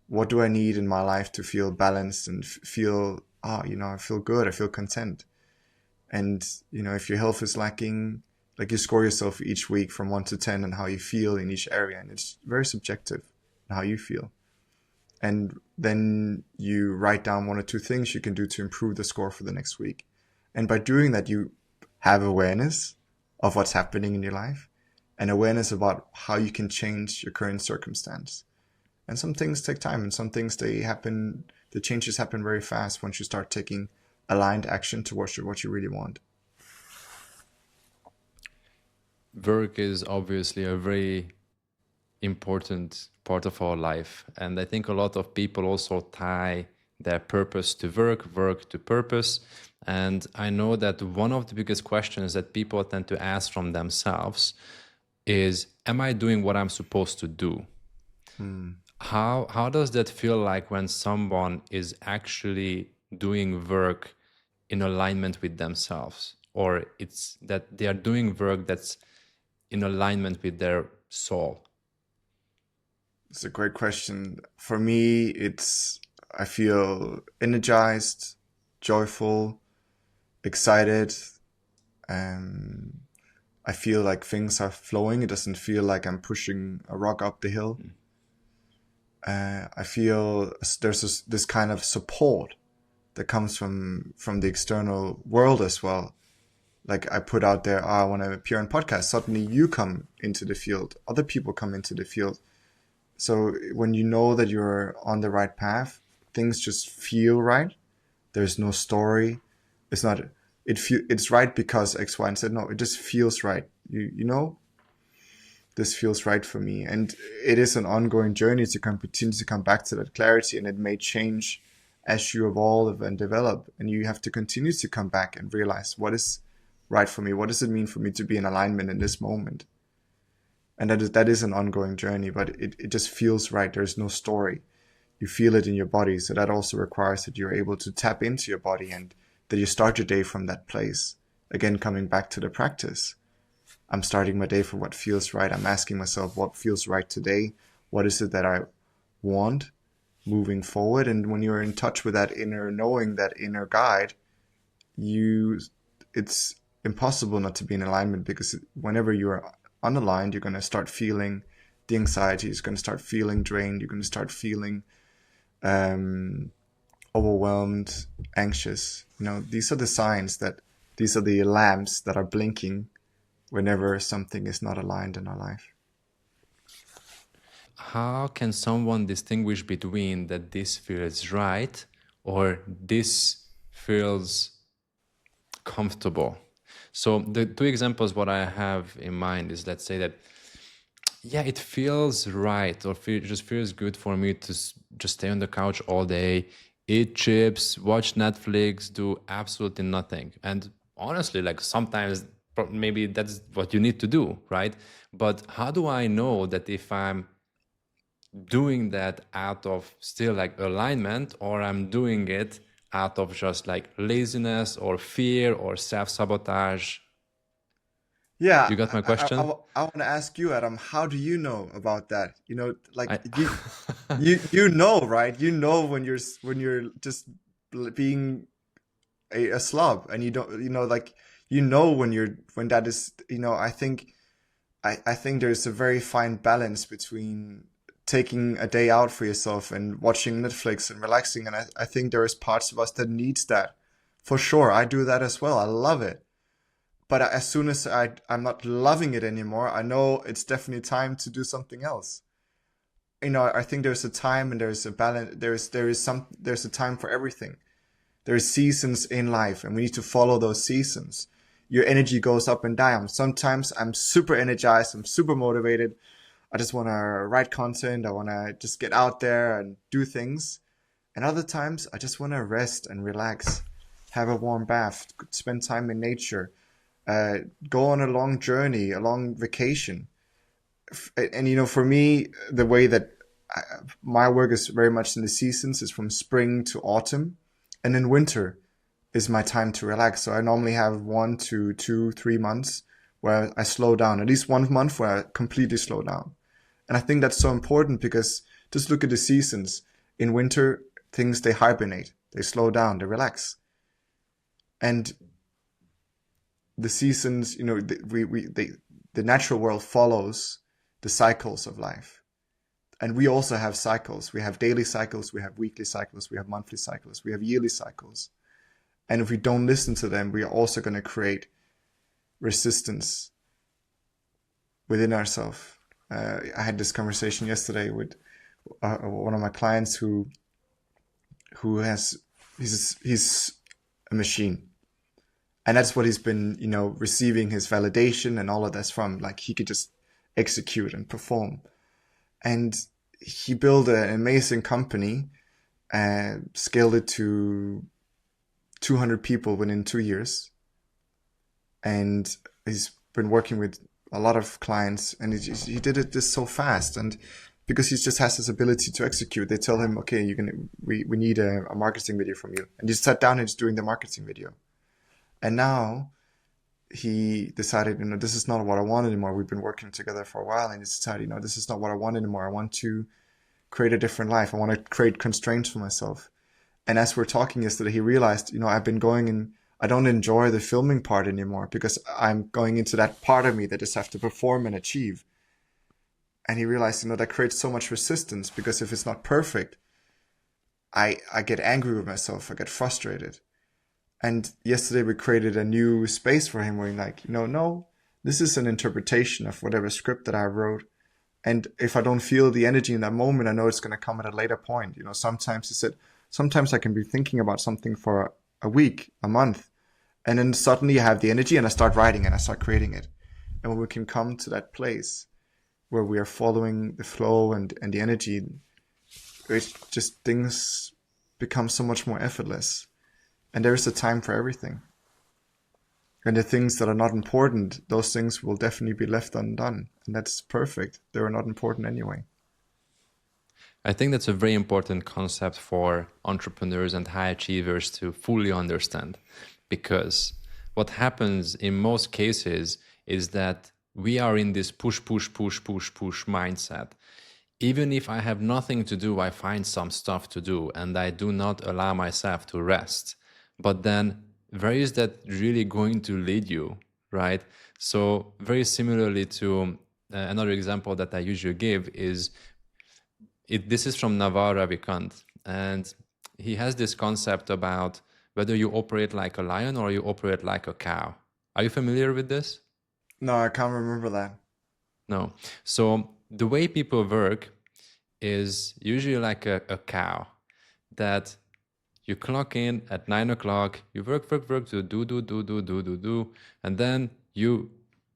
What do I need in my life to feel balanced and feel, I feel good, I feel content. And, if your health is lacking, like you score yourself each week from 1 to 10 and how you feel in each area. And it's very subjective how you feel. And then you write down 1 or 2 things you can do to improve the score for the next week. And by doing that, you have awareness of what's happening in your life and awareness about how you can change your current circumstance. And some things take time, and some things the changes happen very fast once you start taking aligned action towards what you really want. Work is obviously a very important part of our life. And I think a lot of people also tie their purpose to work to purpose. And I know that one of the biggest questions that people tend to ask from themselves is, am I doing what I'm supposed to do? How does that feel like when someone is actually doing work in alignment with themselves, or it's that they are doing work that's in alignment with their soul? It's a great question. For me, I feel energized, joyful, excited. I feel like things are flowing. It doesn't feel like I'm pushing a rock up the hill. I feel there's this kind of support that comes from the external world as well. Like I put out there, I want to appear on podcasts. Suddenly you come into the field. Other people come into the field. So when you know that you're on the right path, things just feel right. There's no story. It's right because X, Y, and Z. No, it just feels right. This feels right for me. And it is an ongoing journey to continue to come back to that clarity. And it may change as you evolve and develop. And you have to continue to come back and realize what is right for me. What does it mean for me to be in alignment in this moment? And that is an ongoing journey, but it just feels right. There's no story. You feel it in your body. So that also requires that you're able to tap into your body and that you start your day from that place. Again, coming back to the practice. I'm starting my day from what feels right. I'm asking myself what feels right today. What is it that I want moving forward? And when you're in touch with that inner knowing, that inner guide, it's impossible not to be in alignment, because whenever you're unaligned, you're going to start feeling the anxiety. You're going to start feeling drained. You're going to start feeling overwhelmed, anxious. These are the signs these are the lamps that are blinking whenever something is not aligned in our life. How can someone distinguish between that this feels right or this feels comfortable? So the 2 examples what I have in mind is, let's say that, yeah, it feels right, or just feels good for me to just stay on the couch all day, eat chips, watch Netflix, do absolutely nothing. And honestly, like sometimes maybe that's what you need to do, right? But how do I know that if I'm doing that out of still like alignment, or I'm doing it out of just like laziness or fear or self-sabotage? Yeah, You got my question? I want to ask you, Adam, how do you know about that? Like I you know, right? You know when you're just being a slob, and you don't, like when that is, I think there's a very fine balance between taking a day out for yourself and watching Netflix and relaxing. And I think there is parts of us that needs that. For sure. I do that as well. I love it. But as soon as I'm not loving it anymore, I know it's definitely time to do something else. I think there's a time and there's a balance. There's a time for everything. There's seasons in life, and we need to follow those seasons. Your energy goes up and down. Sometimes I'm super energized. I'm super motivated. I just want to write content. I want to just get out there and do things. And other times I just want to rest and relax, have a warm bath, spend time in nature, go on a long journey, a long vacation. And for me, the way that my work is very much in the seasons is from spring to autumn. And in winter is my time to relax. So I normally have 1 to 2, 3 months where I slow down, at least 1 month where I completely slow down. And I think that's so important, because just look at the seasons. In winter, things, they hibernate, they slow down, they relax. And the seasons, the natural world follows the cycles of life. And we also have cycles. We have daily cycles, we have weekly cycles, we have monthly cycles, we have yearly cycles. And if we don't listen to them, we are also going to create resistance within ourselves. I had this conversation yesterday with one of my clients who he's a machine, and that's what he's been receiving his validation and all of that's from. Like, he could just execute and perform, and he built an amazing company and scaled it to 200 people within 2 years, and he's been working with a lot of clients, and he did it just so fast. And because he just has this ability to execute, they tell him, okay, we need a marketing video from you, and he sat down and he's doing the marketing video. And now he decided, this is not what I want anymore. We've been working together for a while, and he decided, this is not what I want anymore. I want to create a different life. I want to create constraints for myself. And as we're talking yesterday, he realized, I've been going and I don't enjoy the filming part anymore because I'm going into that part of me that just have to perform and achieve. And he realized, that creates so much resistance, because if it's not perfect, I get angry with myself. I get frustrated. And yesterday we created a new space for him where he's like, no, this is an interpretation of whatever script that I wrote. And if I don't feel the energy in that moment, I know it's going to come at a later point. Sometimes he said, sometimes I can be thinking about something for a week, a month, and then suddenly I have the energy and I start writing and I start creating it. And when we can come to that place where we are following the flow and the energy, it's just, things become so much more effortless. And there is a time for everything. And the things that are not important, those things will definitely be left undone. And that's perfect. They are not important anyway. I think that's a very important concept for entrepreneurs and high achievers to fully understand, because what happens in most cases is that we are in this push mindset. Even if I have nothing to do, I find some stuff to do and I do not allow myself to rest. But then where is that really going to lead you, right? So very similarly to another example that I usually give is, this is from Naval Ravikant, and he has this concept about whether you operate like a lion or you operate like a cow. Are you familiar with this? No, I can't remember that. No. So the way people work is usually like a cow, that you clock in at 9 o'clock, you work, to do, and then you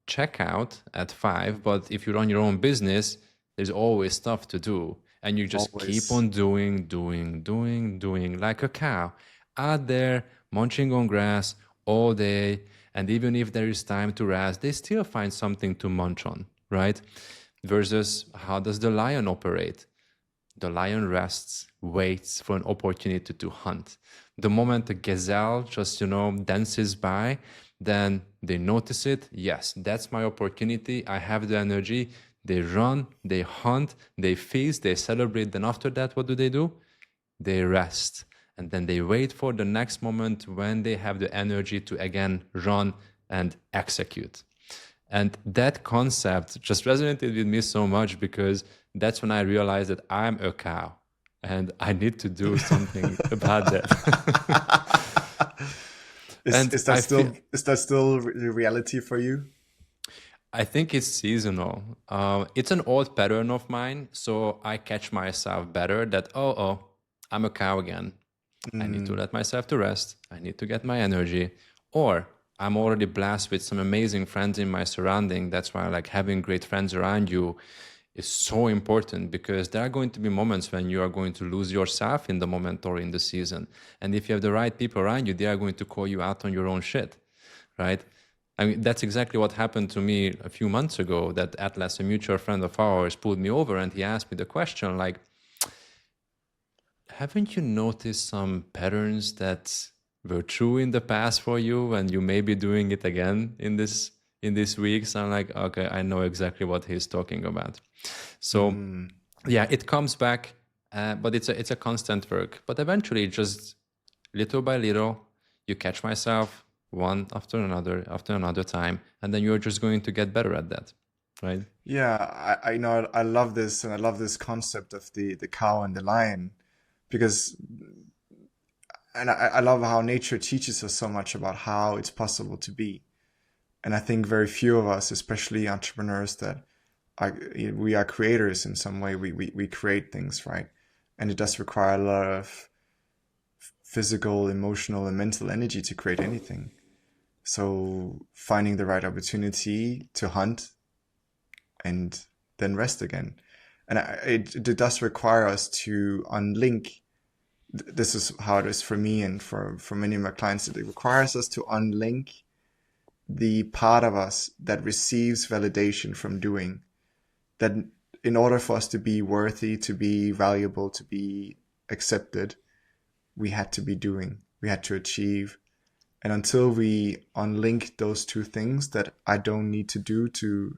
check out at 5. But if you run your own business, there's always stuff to do. And you just keep on doing like a cow out there munching on grass all day. And even if there is time to rest, they still find something to munch on, right? Versus how does the lion operate? The lion rests, waits for an opportunity to hunt. The moment a gazelle just, dances by, then they notice it. Yes, that's my opportunity. I have the energy. They run, they hunt, they feast, they celebrate. Then after that, what do? They rest. And then they wait for the next moment when they have the energy to again run and execute. And that concept just resonated with me so much, because that's when I realized that I'm a cow and I need to do something about that. Is that still the reality for you? I think it's seasonal. It's an old pattern of mine, so I catch myself better that, I'm a cow again. I need to let myself to rest. I need to get my energy. Or I'm already blessed with some amazing friends in my surrounding. That's why having great friends around you is so important, because there are going to be moments when you are going to lose yourself in the moment or in the season. And if you have the right people around you, they are going to call you out on your own shit, right? I mean, that's exactly what happened to me a few months ago, that Atlas, a mutual friend of ours, pulled me over and he asked me the question, haven't you noticed some patterns that were true in the past for you and you may be doing it again in this week? So I'm like, okay, I know exactly what he's talking about. So yeah, it comes back, but it's a constant work. But eventually, just little by little, you catch myself, one after another time, and then you're just going to get better at that, right? Yeah, I know I love this, and I love this concept of the cow and the lion, because and I love how nature teaches us so much about how it's possible to be. And I think very few of us, especially entrepreneurs, that are, we are creators in some way. We create things, right? And it does require a lot of physical, emotional, and mental energy to create anything. So finding the right opportunity to hunt and then rest again. And it does require us to unlink. This is how it is for me and for many of my clients. It requires us to unlink the part of us that receives validation from doing. That in order for us to be worthy, to be valuable, to be accepted, we had to be doing, we had to achieve. And until we unlink those two things, that I don't need to do to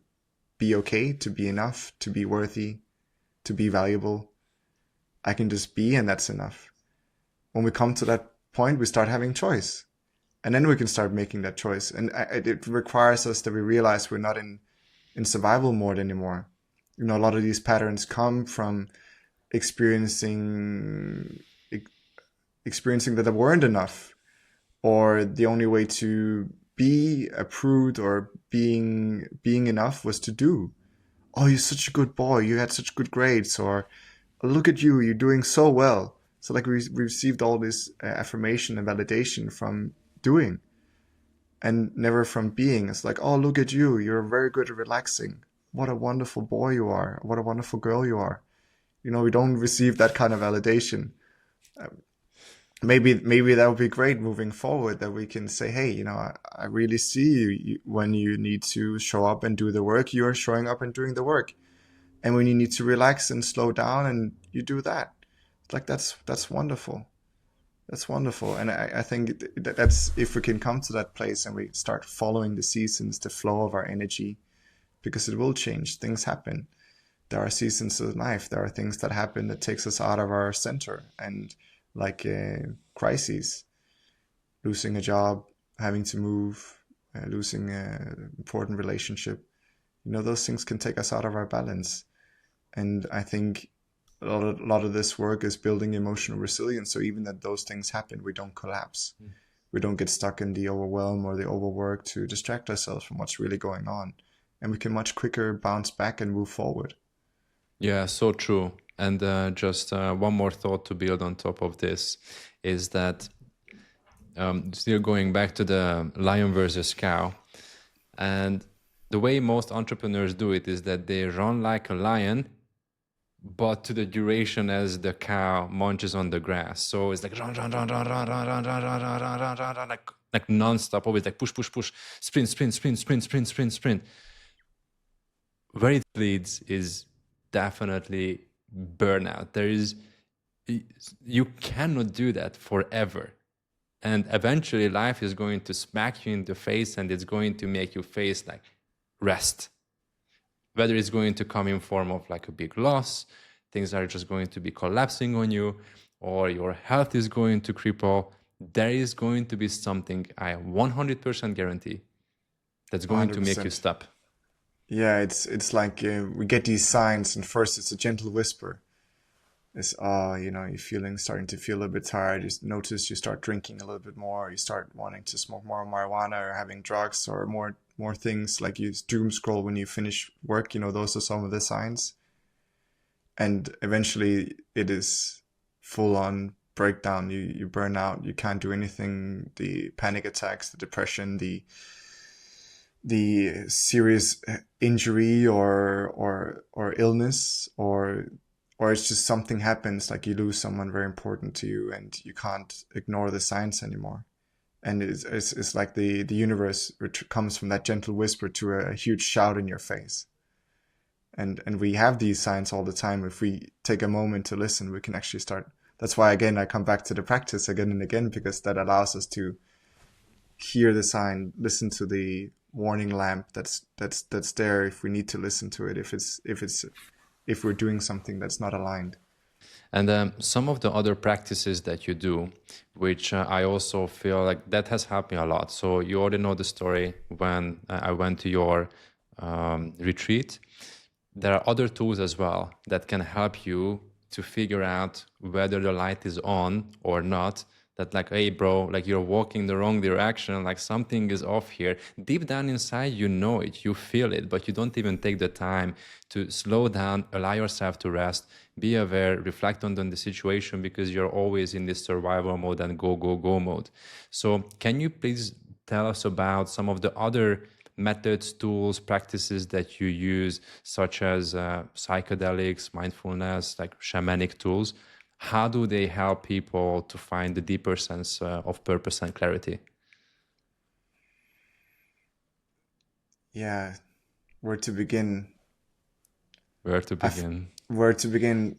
be okay, to be enough, to be worthy, to be valuable, I can just be, and that's enough. When we come to that point, we start having choice. And then we can start making that choice. And it requires us that we realize we're not in survival mode anymore. You know, a lot of these patterns come from experiencing that there weren't enough, or the only way to be approved or being enough was to do. Oh, you're such a good boy. You had such good grades. Or look at you. You're doing so well. So like we received all this affirmation and validation from doing, and never from being. It's like, oh, look at you. You're very good at relaxing. What a wonderful boy you are. What a wonderful girl you are. You know, we don't receive that kind of validation. Maybe that would be great moving forward, that we can say, hey, you know, I really see you when you need to show up and do the work, you're showing up and doing the work. And when you need to relax and slow down, and you do that. Like that's wonderful. That's wonderful. And I think that's, if we can come to that place and we start following the seasons, the flow of our energy, because it will change. Things happen. There are seasons of life. There are things that happen that takes us out of our center, and like crises, losing a job, having to move, losing an important relationship. You know, those things can take us out of our balance. And I think a lot of this work is building emotional resilience. So even that those things happen, we don't collapse. We don't get stuck in the overwhelm or the overwork to distract ourselves from what's really going on. And we can much quicker bounce back and move forward. Yeah, so true. And just one more thought to build on top of this is that, still going back to the lion versus cow, and the way most entrepreneurs do it is that they run like a lion, but to the duration as the cow munches on the grass. So it's like run, run, run, run, run, run, run, run, run, run, run, run, run, run, like non-stop, always like push, push, push, sprint, sprint, sprint, sprint, sprint, sprint, sprint. Where it leads is definitely burnout. You cannot do that forever. And eventually life is going to smack you in the face, and it's going to make you face like rest. Whether it's going to come in form of like a big loss, things are just going to be collapsing on you, or your health is going to cripple. There is going to be something, I 100% guarantee, that's going to make you 100%. stop. Yeah, it's like we get these signs, and first it's a gentle whisper. It's, you know, starting to feel a bit tired. You notice you start drinking a little bit more. You start wanting to smoke more marijuana, or having drugs, or more things. Like you doom scroll when you finish work. You know, those are some of the signs. And eventually, it is full on breakdown. You burn out. You can't do anything. The panic attacks, the depression, the serious injury or illness, or it's just something happens, like you lose someone very important to you, and you can't ignore the signs anymore. And it's like the universe comes from that gentle whisper to a huge shout in your face. And we have these signs all the time. If we take a moment to listen, we can actually start. That's why, again, I come back to the practice again and again, because that allows us to hear the sign, listen to the warning lamp that's there if we need to listen to it, if we're doing something that's not aligned. And some of the other practices that you do, which I also feel like that has helped me a lot. So you already know the story when I went to your retreat. There are other tools as well that can help you to figure out whether the light is on or not. That like, hey bro, like you're walking the wrong direction, like something is off here. Deep down inside, you know it, you feel it, but you don't even take the time to slow down, allow yourself to rest, be aware, reflect on the situation, because you're always in this survival mode and go, go, go mode. So can you please tell us about some of the other methods, tools, practices that you use, such as psychedelics, mindfulness, like shamanic tools? How do they help people to find the deeper sense of purpose and clarity? Yeah, where to begin? Where to I f- begin? where to begin?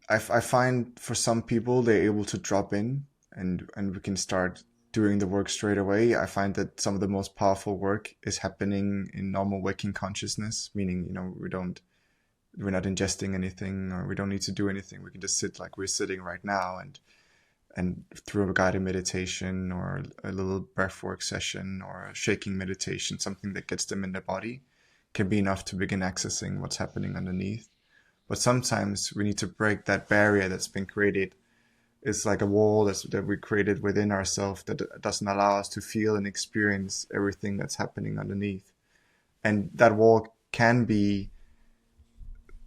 I find for some people they're able to drop in and we can start doing the work straight away. I find that some of the most powerful work is happening in normal waking consciousness, meaning, we're not ingesting anything or we don't need to do anything. We can just sit like we're sitting right now, and through a guided meditation or a little breathwork session or a shaking meditation, something that gets them in their body, can be enough to begin accessing what's happening underneath. But sometimes we need to break that barrier that's been created. It's like a wall that we created within ourselves that doesn't allow us to feel and experience everything that's happening underneath. And that wall can be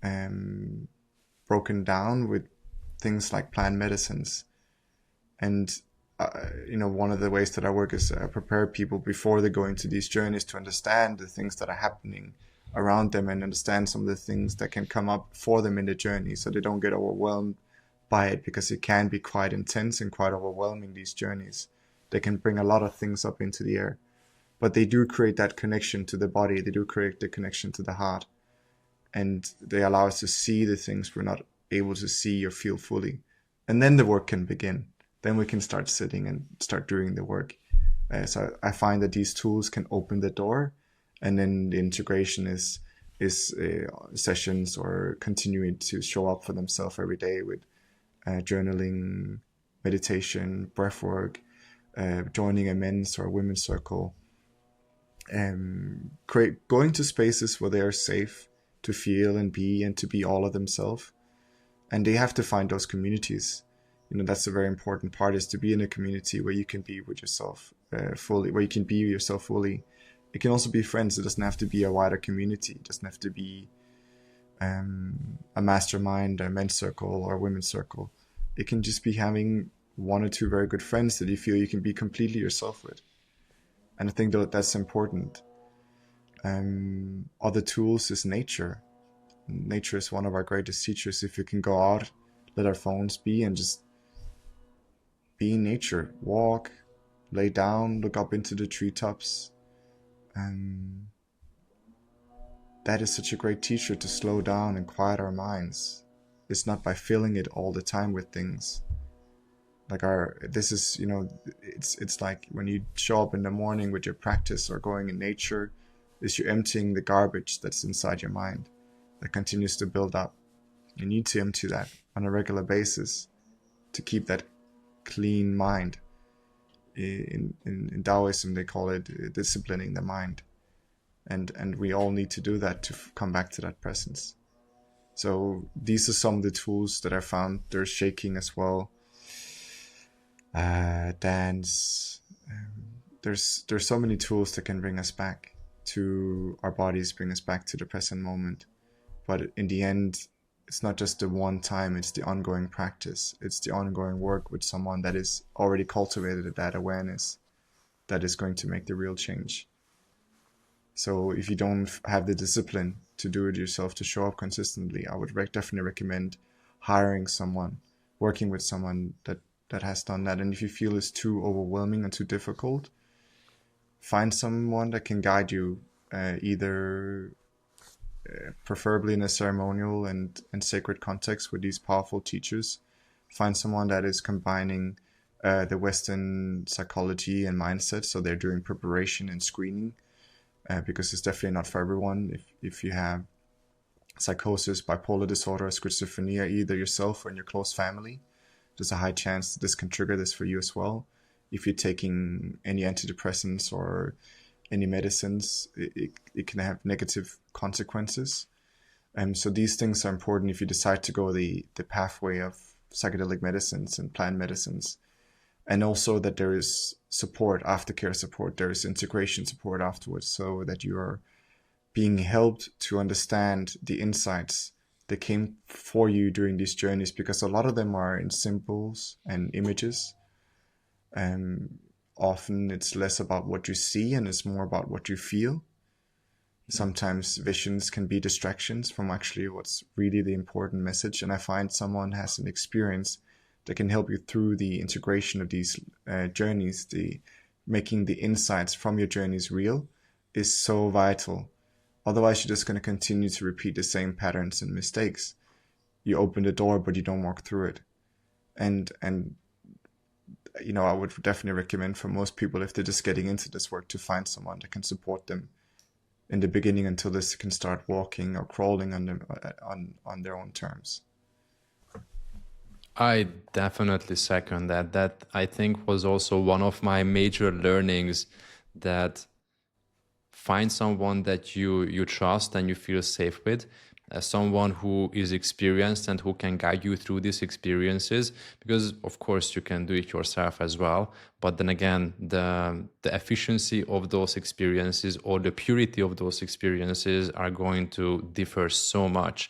um, broken down with things like plant medicines. And one of the ways that I work is prepare people before they go into these journeys to understand the things that are happening around them and understand some of the things that can come up for them in the journey, so they don't get overwhelmed by it, because it can be quite intense and quite overwhelming, these journeys. They can bring a lot of things up into the air, but they do create that connection to the body. They do create the connection to the heart, and they allow us to see the things we're not able to see or feel fully. And then the work can begin. Then we can start sitting and start doing the work. So I find that these tools can open the door, and then the integration is sessions or continuing to show up for themselves every day with journaling, meditation, breathwork, joining a men's or a women's circle, going to spaces where they are safe to feel and to be all of themselves. And they have to find those communities. That's a very important part, is to be in a community where you can be with yourself fully, where you can be yourself fully. It can also be friends. It doesn't have to be a wider community. It doesn't have to be a mastermind, a men's circle or a women's circle. It can just be having one or two very good friends that you feel you can be completely yourself with. And I think that that's important. Other tools is nature. Nature is one of our greatest teachers. If we can go out, let our phones be, and just be in nature, walk, lay down, look up into the treetops. That is such a great teacher to slow down and quiet our minds. It's not by filling it all the time with things. It's like when you show up in the morning with your practice or going in nature, is you emptying the garbage that's inside your mind that continues to build up. You need to empty that on a regular basis to keep that clean mind. In Taoism, they call it disciplining the mind. And we all need to do that to come back to that presence. So these are some of the tools that I found. There's shaking as well, dance. There's so many tools that can bring us back to our bodies, bring us back to the present moment. But in the end, it's not just the one time, it's the ongoing practice. It's the ongoing work with someone that is already cultivated that awareness that is going to make the real change. So if you don't have the discipline to do it yourself, to show up consistently, I would definitely recommend hiring someone, working with someone that has done that. And if you feel it's too overwhelming and too difficult, find someone that can guide you, either preferably in a ceremonial and sacred context with these powerful teachers. Find someone that is combining the Western psychology and mindset, so they're doing preparation and screening, because it's definitely not for everyone. If you have psychosis, bipolar disorder, or schizophrenia, either yourself or in your close family, there's a high chance that this can trigger this for you as well. If you're taking any antidepressants or any medicines, it can have negative consequences. So these things are important if you decide to go the pathway of psychedelic medicines and plant medicines. And also that there is support, aftercare support, there is integration support afterwards, so that you are being helped to understand the insights that came for you during these journeys, because a lot of them are in symbols and images. Often it's less about what you see and it's more about what you feel. Sometimes visions can be distractions from actually what's really the important message. And I find someone has an experience that can help you through the integration of these journeys, the making the insights from your journeys real, is so vital. Otherwise, you're just going to continue to repeat the same patterns and mistakes. You open the door, but you don't walk through it. And I would definitely recommend for most people, if they're just getting into this work, to find someone that can support them in the beginning until they can start walking or crawling on their own terms. I definitely second that. That I think was also one of my major learnings, that find someone that you trust and you feel safe with, someone who is experienced and who can guide you through these experiences, because of course you can do it yourself as well, but then again the efficiency of those experiences or the purity of those experiences are going to differ so much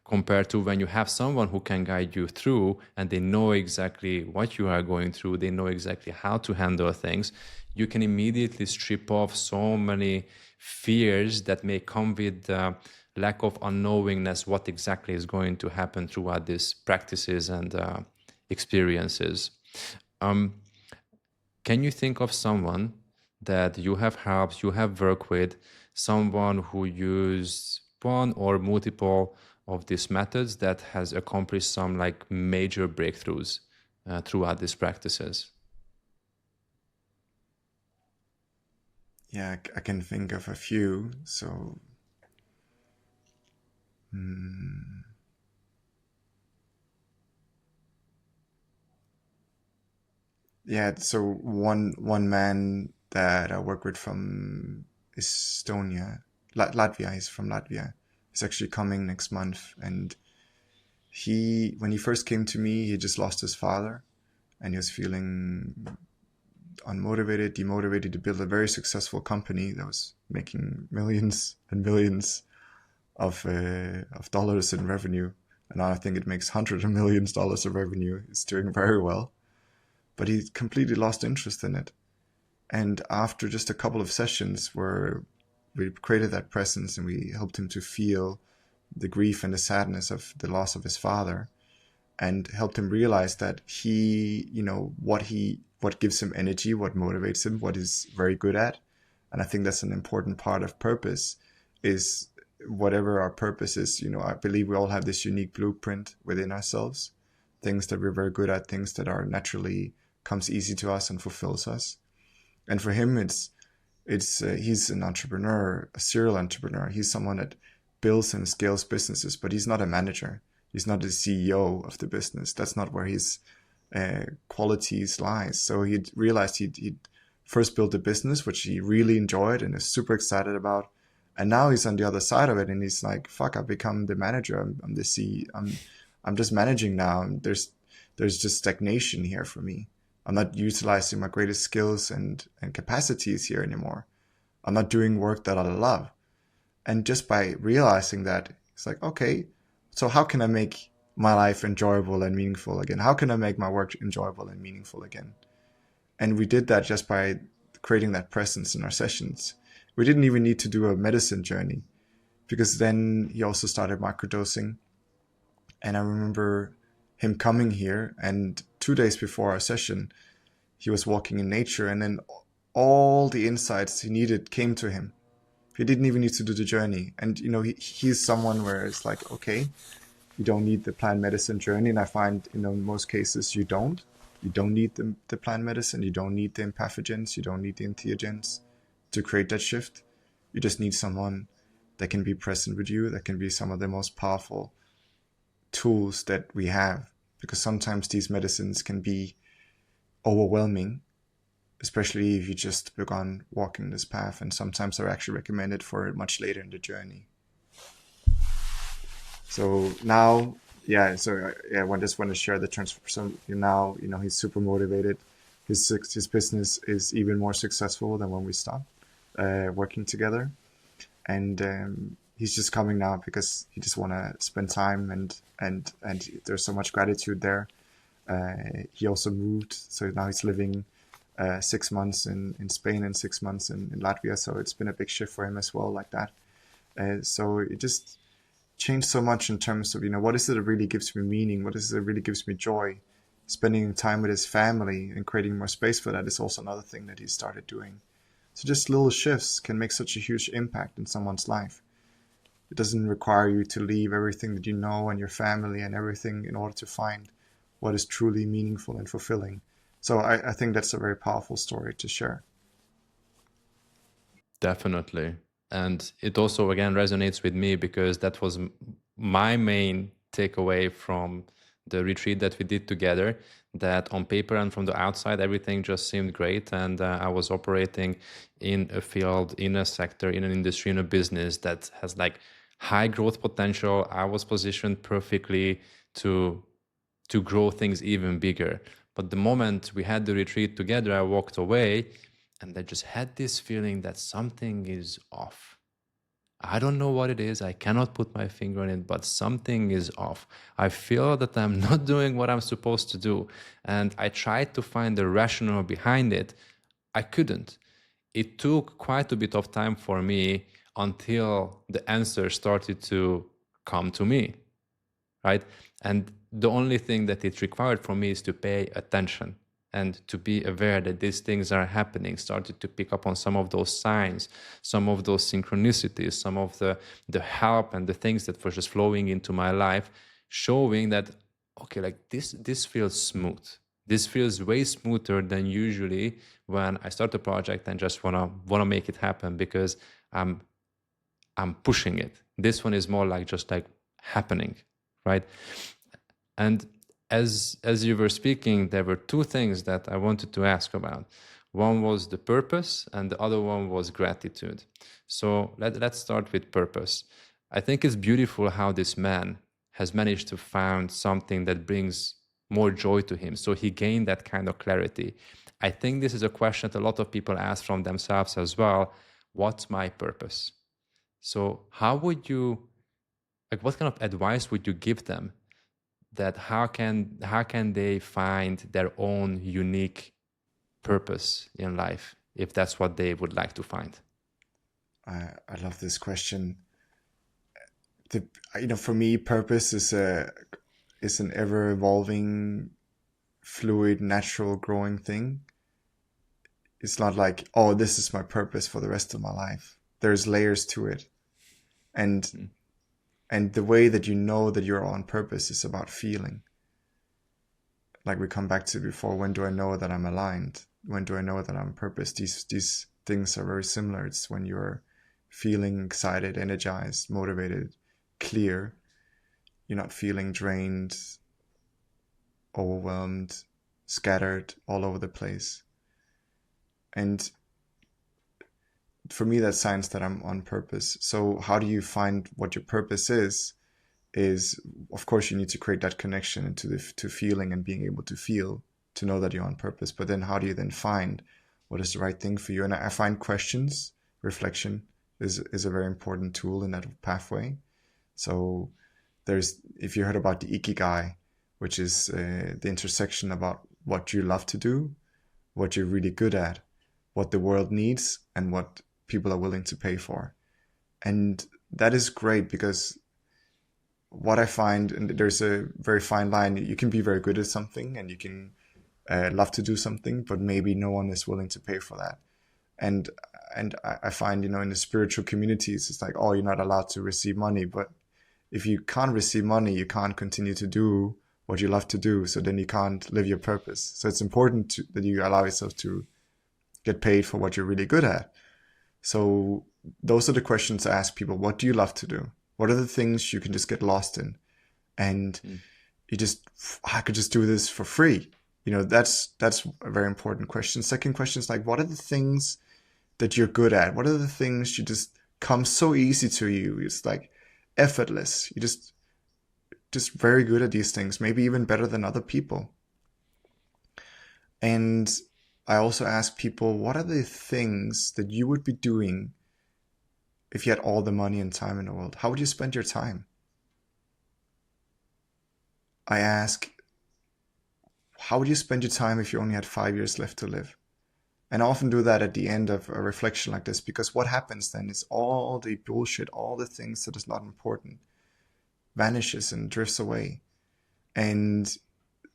compared to when you have someone who can guide you through and they know exactly what you are going through, they know exactly how to handle things. You can immediately strip off so many fears that may come with the lack of unknowingness what exactly is going to happen throughout these practices and experiences. Can you think of someone that you have helped, you have worked with, someone who used one or multiple of these methods that has accomplished some like major breakthroughs throughout these practices? Yeah, I can think of a few. So, yeah. So one man that I work with from Estonia, Latvia. He's from Latvia. He's actually coming next month, and when he first came to me, he just lost his father, and he was feeling unmotivated, demotivated to build a very successful company that was making millions and millions of dollars in revenue. And now I think it makes hundreds of millions of dollars of revenue. It's doing very well, but he completely lost interest in it. And after just a couple of sessions where we created that presence and we helped him to feel the grief and the sadness of the loss of his father, and helped him realize that what gives him energy, what motivates him, what he's very good at. And I think that's an important part of purpose, is whatever our purpose is. I believe we all have this unique blueprint within ourselves, things that we're very good at, things that are naturally comes easy to us and fulfills us. And for him, he's an entrepreneur, a serial entrepreneur. He's someone that builds and scales businesses, but he's not a manager. He's not the CEO of the business. That's not where his qualities lies. So he realized he'd first built a business, which he really enjoyed and is super excited about. And now he's on the other side of it, and he's like, "Fuck! I've become the manager. I'm the CEO. I'm just managing now. And there's just stagnation here for me. I'm not utilizing my greatest skills and capacities here anymore. I'm not doing work that I love." And just by realizing that, it's like, okay, so how can I make my life enjoyable and meaningful again? How can I make my work enjoyable and meaningful again? And we did that just by creating that presence in our sessions. We didn't even need to do a medicine journey, because then he also started microdosing. And I remember him coming here, and 2 days before our session, he was walking in nature, and then all the insights he needed came to him. He didn't even need to do the journey. And, he's someone where it's like, okay, you don't need the plant medicine journey. And I find, in most cases, you don't. You don't need the plant medicine. You don't need the empathogens. You don't need the entheogens to create that shift. You just need someone that can be present with you, that can be some of the most powerful tools that we have, because sometimes these medicines can be overwhelming, especially if you just begun walking this path, and sometimes they're actually recommended for much later in the journey. So now, yeah, so yeah, I just want to share the transfer. So now, he's super motivated. His business is even more successful than when we stopped working together, and he's just coming now because he just want to spend time, and there's so much gratitude there. He also moved, so now he's living 6 months in Spain and 6 months in Latvia. So it's been a big shift for him as well, like that. So it just changed so much in terms of, what is it that really gives me meaning? What is it that really gives me joy? Spending time with his family and creating more space for that is also another thing that he started doing. So just little shifts can make such a huge impact in someone's life. It doesn't require you to leave everything that you know and your family and everything in order to find what is truly meaningful and fulfilling. So I think that's a very powerful story to share. Definitely. And it also, again, resonates with me because that was my main takeaway from the retreat that we did together, that on paper and from the outside, everything just seemed great. And I was operating in a field, in a sector, in an industry, in a business that has like high growth potential. I was positioned perfectly to grow things even bigger. But the moment we had the retreat together, I walked away and I just had this feeling that something is off. I don't know what it is. I cannot put my finger on it, but something is off. I feel that I'm not doing what I'm supposed to do. And I tried to find the rationale behind it. I couldn't. It took quite a bit of time for me until the answer started to come to me, right? And the only thing that it required from me is to pay attention and to be aware that these things are happening, started to pick up on some of those signs, some of those synchronicities, some of the help and the things that were just flowing into my life, showing that, okay, like this feels smooth. This feels way smoother than usually when I start a project and just wanna make it happen because I'm pushing it. This one is more like just like happening, right? And as you were speaking, there were two things that I wanted to ask about. One was the purpose, and the other one was gratitude. So let's start with purpose. I think it's beautiful how this man has managed to find something that brings more joy to him. So he gained that kind of clarity. I think this is a question that a lot of people ask from themselves as well. What's my purpose? So how would you, like, what kind of advice would you give them, that how can they find their own unique purpose in life if that's what they would like to find? I love this question. For me, purpose is an ever evolving, fluid, natural, growing thing. It's not like, oh, this is my purpose for the rest of my life. There's layers to it, and and the way that you know that you're on purpose is about feeling. Like we come back to before, when do I know that I'm aligned? When do I know that I'm on purpose? These things are very similar. It's when you're feeling excited, energized, motivated, clear. You're not feeling drained, overwhelmed, scattered all over the place. And for me, that's signs that I'm on purpose. So how do you find what your purpose is, of course, you need to create that connection to feeling and being able to feel, to know that you're on purpose. But then how do you then find what is the right thing for you? And I find questions, reflection is a very important tool in that pathway. So if you heard about the Ikigai, which is the intersection about what you love to do, what you're really good at, what the world needs, and what people are willing to pay for. And that is great, because what I find, and there's a very fine line, you can be very good at something and you can love to do something, but maybe no one is willing to pay for that. And I find, in the spiritual communities, it's like, oh, you're not allowed to receive money. But if you can't receive money, you can't continue to do what you love to do. So then you can't live your purpose. So it's important that you allow yourself to get paid for what you're really good at. So those are the questions I ask people. What do you love to do? What are the things you can just get lost in? And I could just do this for free. That's a very important question. Second question is like, what are the things that you're good at? What are the things you just come so easy to you? It's like effortless. You just very good at these things, maybe even better than other people. And I also ask people, what are the things that you would be doing if you had all the money and time in the world? How would you spend your time? I ask, how would you spend your time if you only had 5 years left to live? And I often do that at the end of a reflection like this, because what happens then is all the bullshit, all the things that is not important vanishes and drifts away. And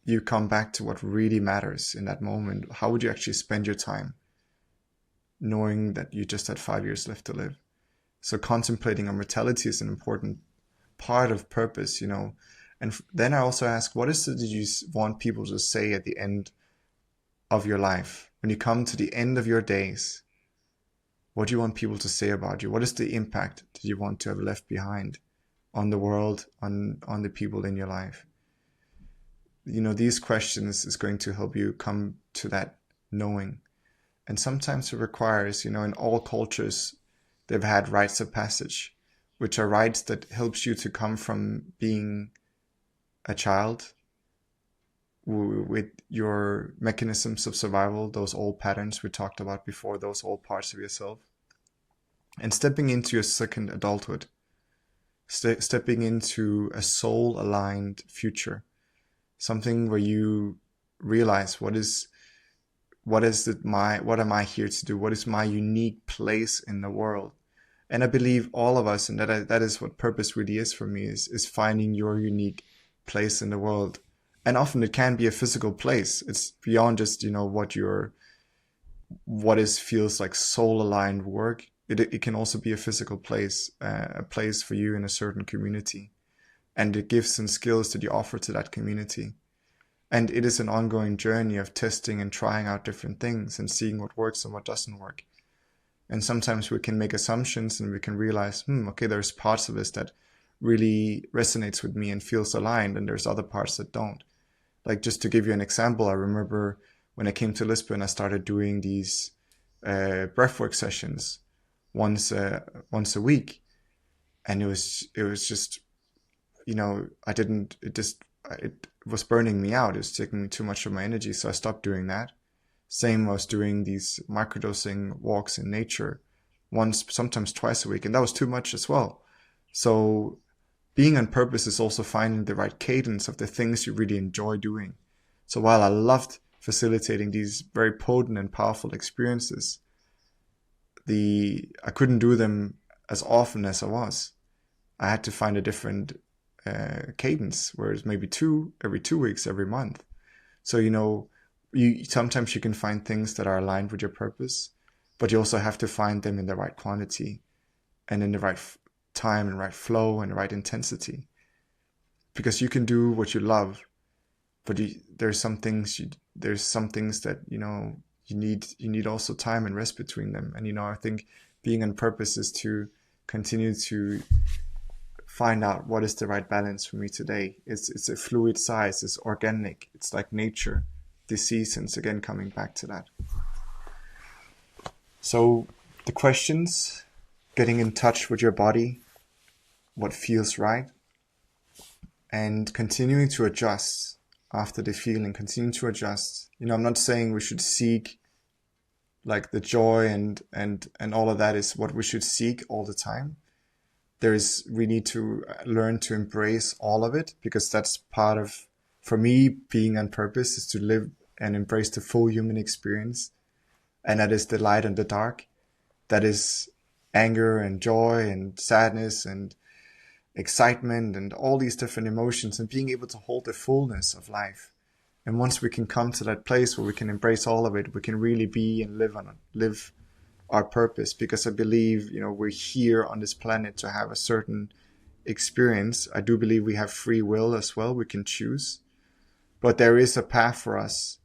you come back to what really matters in that moment. How would you actually spend your time knowing that you just had 5 years left to live? So contemplating on mortality is an important part of purpose, And then I also ask, what is it that you want people to say at the end of your life? When you come to the end of your days, what do you want people to say about you? What is the impact that you want to have left behind on the world, on the people in your life? These questions is going to help you come to that knowing. And sometimes it requires, in all cultures, they've had rites of passage, which are rites that helps you to come from being a child with your mechanisms of survival, those old patterns we talked about before, those old parts of yourself, and stepping into your second adulthood, stepping into a soul-aligned future, something where you realize what am I here to do? What is my unique place in the world? And I believe all of us, and that is what purpose really is for me, is finding your unique place in the world. And often it can be a physical place. It's beyond just, feels like soul aligned work. It can also be a physical place, a place for you in a certain community, and the gifts and skills that you offer to that community. And it is an ongoing journey of testing and trying out different things and seeing what works and what doesn't work. And sometimes we can make assumptions and we can realize, okay, there's parts of this that really resonates with me and feels aligned, and there's other parts that don't. Like, just to give you an example, I remember when I came to Lisbon, I started doing these breathwork sessions once a week, and it was just, it was burning me out. It was taking too much of my energy, so I stopped doing that. Same, I was doing these microdosing walks in nature once, sometimes twice a week, and that was too much as well. So being on purpose is also finding the right cadence of the things you really enjoy doing. So while I loved facilitating these very potent and powerful experiences, I couldn't do them as often as I was. I had to find a different cadence, whereas maybe every 2 weeks, every month. So, sometimes you can find things that are aligned with your purpose, but you also have to find them in the right quantity and in the right time and right flow and the right intensity. Because you can do what you love, but there's some things that, you need also time and rest between them. And, I think being on purpose is to continue to find out what is the right balance for me today. It's a fluid size, it's organic, it's like nature, the seasons, again, coming back to that. So the questions, getting in touch with your body, what feels right, and continuing to adjust after the feeling, continue to adjust. I'm not saying we should seek like the joy and all of that is what we should seek all the time. We need to learn to embrace all of it, because that's part of, for me, being on purpose is to live and embrace the full human experience. And that is the light and the dark. That is anger and joy and sadness and excitement and all these different emotions, and being able to hold the fullness of life. And once we can come to that place where we can embrace all of it, we can really be and live our purpose. Because I believe, we're here on this planet to have a certain experience. I do believe we have free will as well. We can choose, but there is a path for us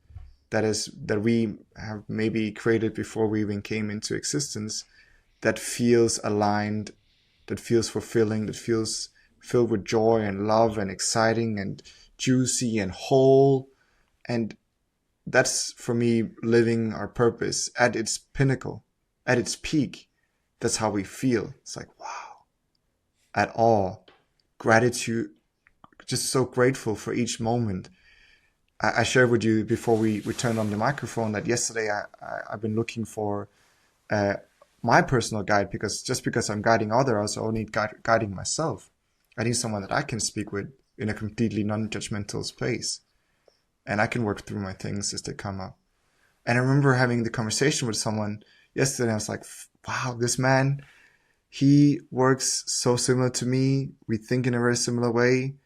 that we have maybe created before we even came into existence, that feels aligned, that feels fulfilling, that feels filled with joy and love and exciting and juicy and whole. And that's for me living our purpose at its pinnacle, at its peak. That's how we feel. It's like, wow, at all. Gratitude, just so grateful for each moment. I shared with you before we turned on the microphone that yesterday I've been looking for uh, my personal guide, because I'm guiding others, I also need guiding myself. I need someone that I can speak with in a completely non-judgmental space, and I can work through my things as they come up. And I remember having the conversation with someone yesterday. I was like, wow, this man, he works so similar to me. We think in a very similar way.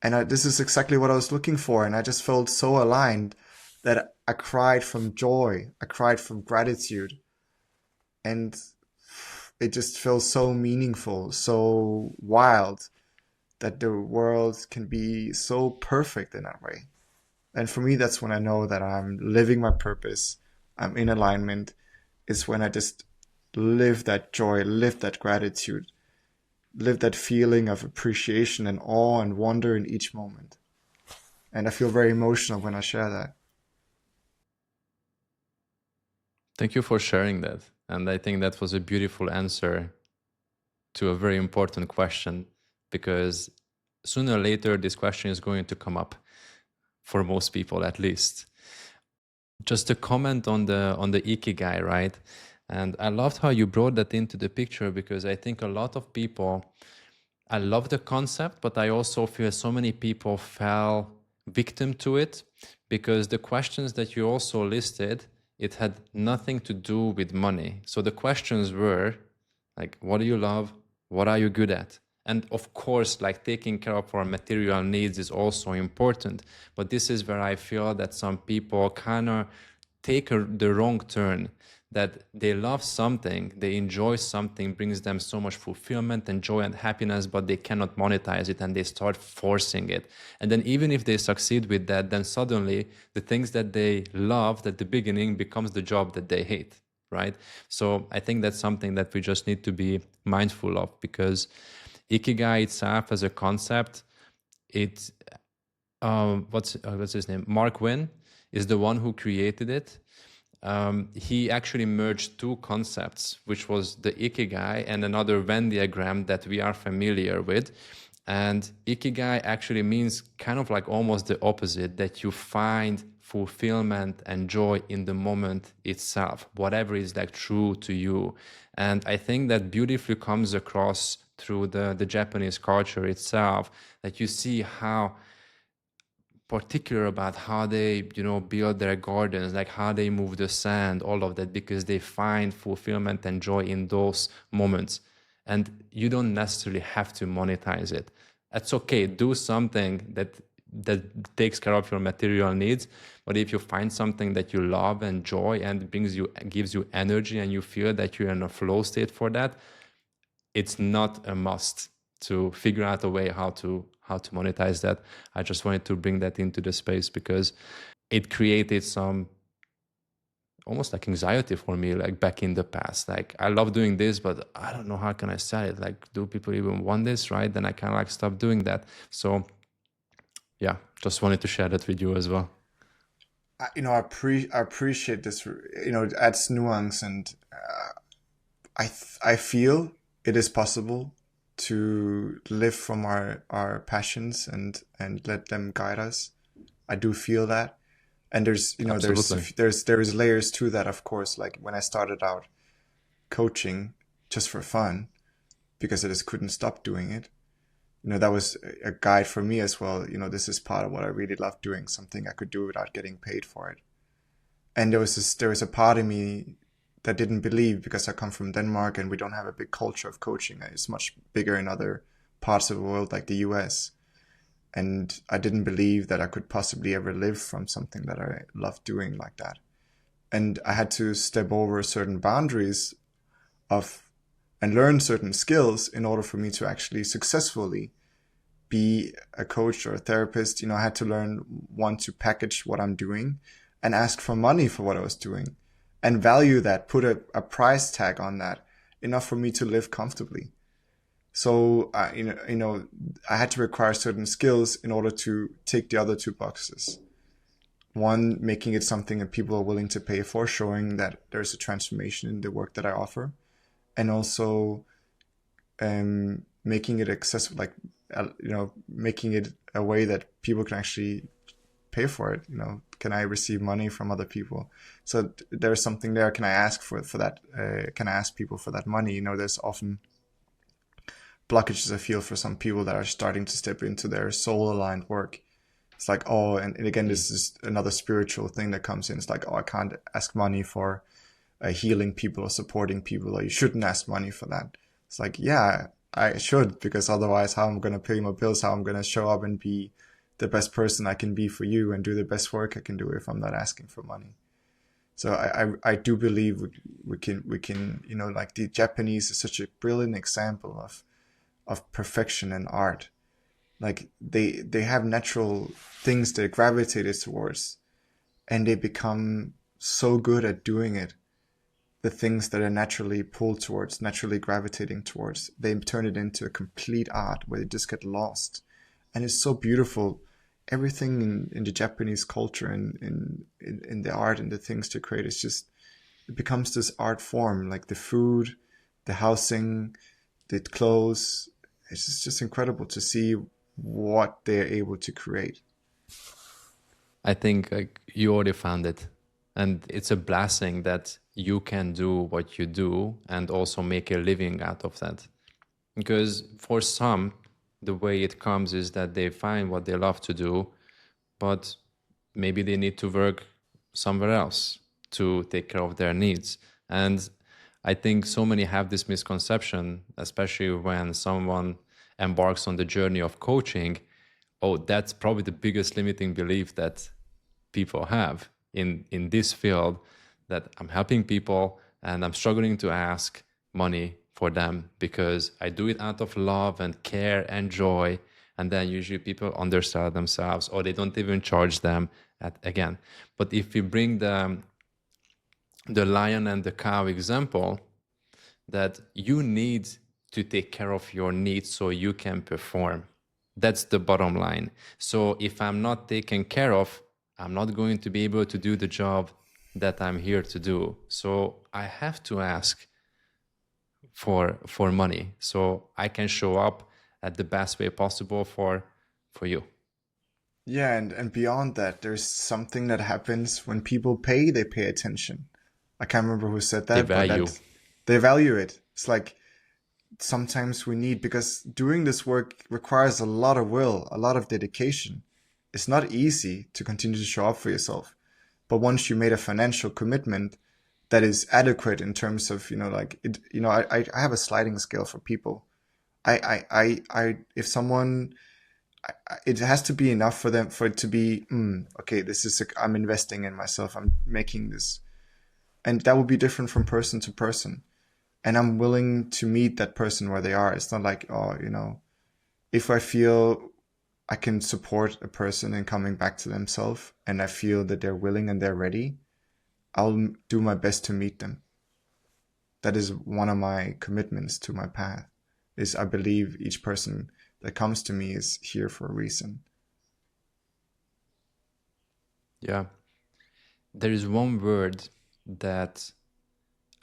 And this is exactly what I was looking for. And I just felt so aligned that I cried from joy. I cried from gratitude. And it just felt so meaningful, so wild, that the world can be so perfect in that way. And for me, that's when I know that I'm living my purpose. I'm in alignment. It's when I just live that joy, live that gratitude, live that feeling of appreciation and awe and wonder in each moment. And I feel very emotional when I share that. Thank you for sharing that. And I think that was a beautiful answer to a very important question, because sooner or later this question is going to come up for most people, at least. Just a comment on the Ikigai, right? And I loved how you brought that into the picture, because I think a lot of people, I love the concept, but I also feel so many people fell victim to it, because the questions that you also listed, it had nothing to do with money. So the questions were like, what do you love? What are you good at? And of course, like, taking care of our material needs is also important. But this is where I feel that some people kind of take the wrong turn, that they love something, they enjoy something, brings them so much fulfillment and joy and happiness, but they cannot monetize it, and they start forcing it. And then even if they succeed with that, then suddenly the things that they loved at the beginning becomes the job that they hate, right? So I think that's something that we just need to be mindful of, because Ikigai itself as a concept, it what's his name? Mark Wynn is the one who created it. He actually merged two concepts, which was the Ikigai and another Venn diagram that we are familiar with. And Ikigai actually means kind of like almost the opposite, that you find fulfillment and joy in the moment itself, whatever is like true to you. And I think that beautifully comes across through the Japanese culture itself, that you see how particular about how they build their gardens, like how they move the sand, all of that, because they find fulfillment and joy in those moments. And you don't necessarily have to monetize it. That's okay, do something that takes care of your material needs. But if you find something that you love and joy and gives you energy, and you feel that you're in a flow state for that, it's not a must to figure out a way how to monetize that. I just wanted to bring that into the space, because it created some almost like anxiety for me, like back in the past. Like, I love doing this, but I don't know how can I sell it. Like, do people even want this, right? Then I kind of like stopped doing that. So yeah, just wanted to share that with you as well. I appreciate this. It adds nuance, and I feel it is possible to live from our passions and let them guide us. I do feel that. And there's Absolutely. there's layers to that, of course. Like when I started out coaching just for fun, because I just couldn't stop doing it, that was a guide for me as well. This is part of what I really love doing, something I could do without getting paid for it. And there was a part of me that didn't believe, because I come from Denmark and we don't have a big culture of coaching. It's much bigger in other parts of the world, like the US. And I didn't believe that I could possibly ever live from something that I love doing like that. And I had to step over certain boundaries of and learn certain skills in order for me to actually successfully be a coach or a therapist. I had to learn, one, to package what I'm doing and ask for money for what I was doing and value that, put a price tag on that, enough for me to live comfortably. So I had to acquire certain skills in order to take the other two boxes. One, making it something that people are willing to pay for, showing that there's a transformation in the work that I offer, and also making it accessible, like making it a way that people can actually pay for it. Can I receive money from other people? So there's something there. Can I ask for that? Can I ask people for that money? There's often blockages I feel for some people that are starting to step into their soul aligned work. It's like, oh, and again, this is another spiritual thing that comes in. It's like, oh, I can't ask money for healing people or supporting people, or you shouldn't ask money for that. It's like, yeah, I should, because otherwise how I'm going to pay my bills, how I'm going to show up and be the best person I can be for you and do the best work I can do if I'm not asking for money. So I do believe we can, like the Japanese is such a brilliant example of perfection and art. Like they have natural things they gravitated towards, and they become so good at doing it. The things that are naturally pulled towards, naturally gravitating towards, they turn it into a complete art where they just get lost. And it's so beautiful. Everything in the Japanese culture and in the art and the things to create, it's just, it becomes this art form, like the food, the housing, the clothes. It's just incredible to see what they're able to create. I think like you already found it, and it's a blessing that you can do what you do and also make a living out of that. Because for some, the way it comes is that they find what they love to do, but maybe they need to work somewhere else to take care of their needs. And I think so many have this misconception, especially when someone embarks on the journey of coaching. Oh, that's probably the biggest limiting belief that people have in this field, that I'm helping people and I'm struggling to ask money for them because I do it out of love and care and joy. And then usually people undersell themselves, or they don't even charge them again. But if we bring the lion and the cow example, that you need to take care of your needs so you can perform. That's the bottom line. So if I'm not taken care of, I'm not going to be able to do the job that I'm here to do. So I have to ask for money so I can show up at the best way possible for you. Yeah, and beyond that, there's something that happens when people pay, they pay attention. I can't remember who said They that, but value. that they value it. It's like sometimes we need, because doing this work requires a lot of will, a lot of dedication. It's not easy to continue to show up for yourself. But once you made a financial commitment that is adequate in terms of, like it, I have a sliding scale for people. If someone, it has to be enough for them, for it to be, okay, I'm investing in myself. I'm making this. And that will be different from person to person. And I'm willing to meet that person where they are. It's not like, oh, if I feel I can support a person in coming back to themselves and I feel that they're willing and they're ready, I'll do my best to meet them. That is one of my commitments to my path, is I believe each person that comes to me is here for a reason. Yeah. There is one word that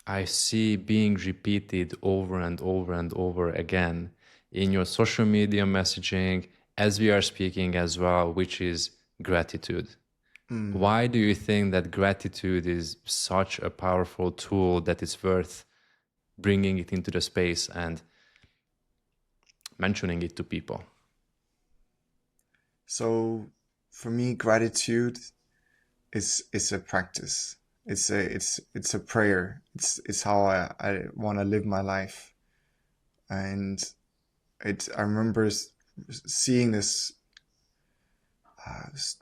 I see being repeated over and over and over again in your social media messaging as we are speaking as well, which is gratitude. Why do you think that gratitude is such a powerful tool that it's worth bringing it into the space and mentioning it to people? So for me, gratitude is a practice. It's a prayer. It's how I want to live my life. And I remember seeing this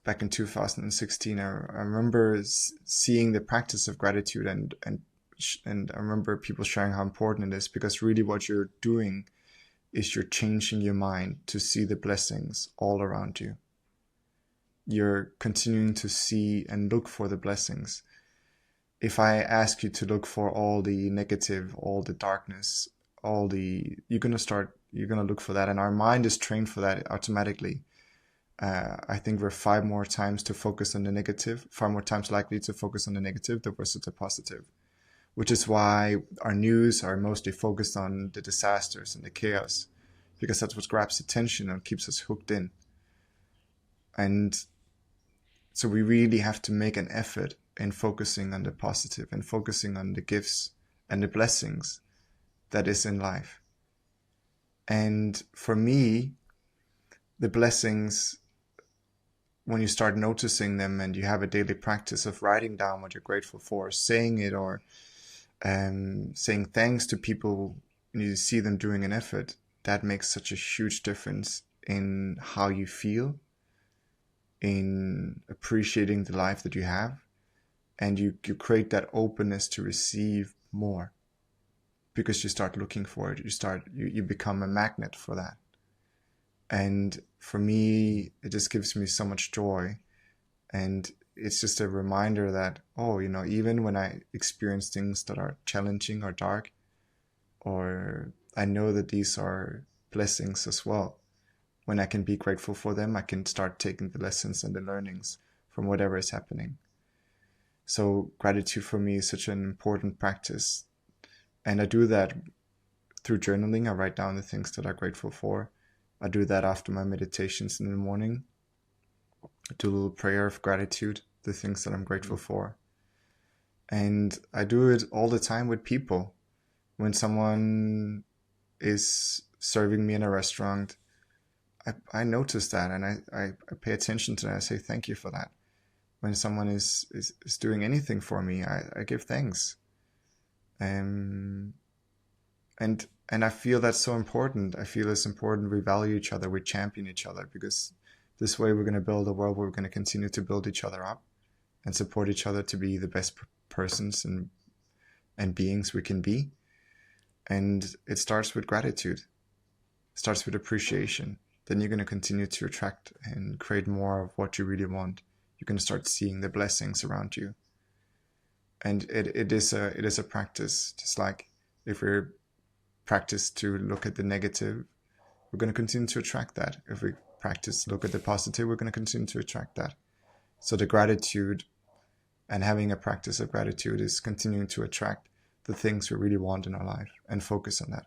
back in 2016. I remember seeing the practice of gratitude, and I remember people sharing how important it is, because really what you're doing is you're changing your mind to see the blessings all around you. You're continuing to see and look for the blessings. if I ask you to look for all the negative, all the darkness, you're gonna look for that, and our mind is trained for that automatically. I think we're far more times likely to focus on the negative versus the positive, which is why our news are mostly focused on the disasters and the chaos, because that's what grabs attention and keeps us hooked in. And so we really have to make an effort in focusing on the positive and focusing on the gifts and the blessings that is in life. And for me, the blessings, when you start noticing them and you have a daily practice of writing down what you're grateful for, saying it, or saying thanks to people when you see them doing an effort, that makes such a huge difference in how you feel, in appreciating the life that you have, and you create that openness to receive more, because you start looking for it. You become a magnet for that. And for me, it just gives me so much joy. And it's just a reminder that, oh, even when I experience things that are challenging or dark, or I know that these are blessings as well. When I can be grateful for them, I can start taking the lessons and the learnings from whatever is happening. So gratitude for me is such an important practice. And I do that through journaling. I write down the things that I'm grateful for. I do that after my meditations in the morning. I do a little prayer of gratitude, the things that I'm grateful for. And I do it all the time with people. When someone is serving me in a restaurant, I notice that, and I pay attention to that. I say thank you for that. When someone is doing anything for me, I give thanks. And I feel that's so important. I feel it's important we value each other, we champion each other, because this way we're going to build a world where we're going to continue to build each other up and support each other to be the best persons and beings we can be. And it starts with gratitude. It starts with appreciation. Then you're going to continue to attract and create more of what you really want. You're going to start seeing the blessings around you. And it is a practice. Just like if we're practiced to look at the negative, we're going to continue to attract that. If we practice to look at the positive, we're going to continue to attract that. So the gratitude and having a practice of gratitude is continuing to attract the things we really want in our life and focus on that.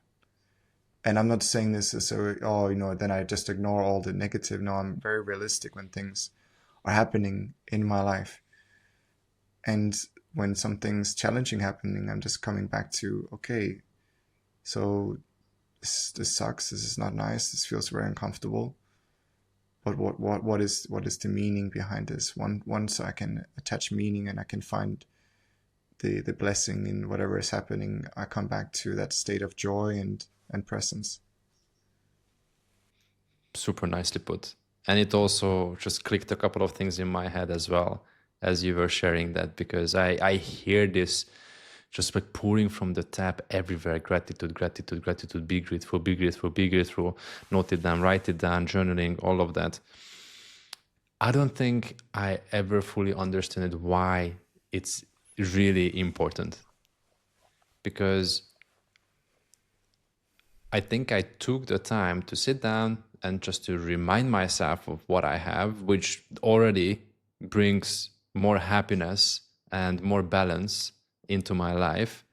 And I'm not saying this as then I just ignore all the negative. No, I'm very realistic when things are happening in my life. And when something's challenging happening, I'm just coming back to, okay, so this sucks. This is not nice. This feels very uncomfortable. But what is the meaning behind this? Once I can attach meaning and I can find the blessing in whatever is happening, I come back to that state of joy and presence. Super nicely put. And it also just clicked a couple of things in my head as well as you were sharing that, because I hear this just like pouring from the tap everywhere. Gratitude, gratitude, gratitude, be grateful, be grateful, be grateful. Note it down, write it down, journaling, all of that. I don't think I ever fully understood why it's really important. Because I think I took the time to sit down and just to remind myself of what I have, which already brings more happiness and more balance into my life.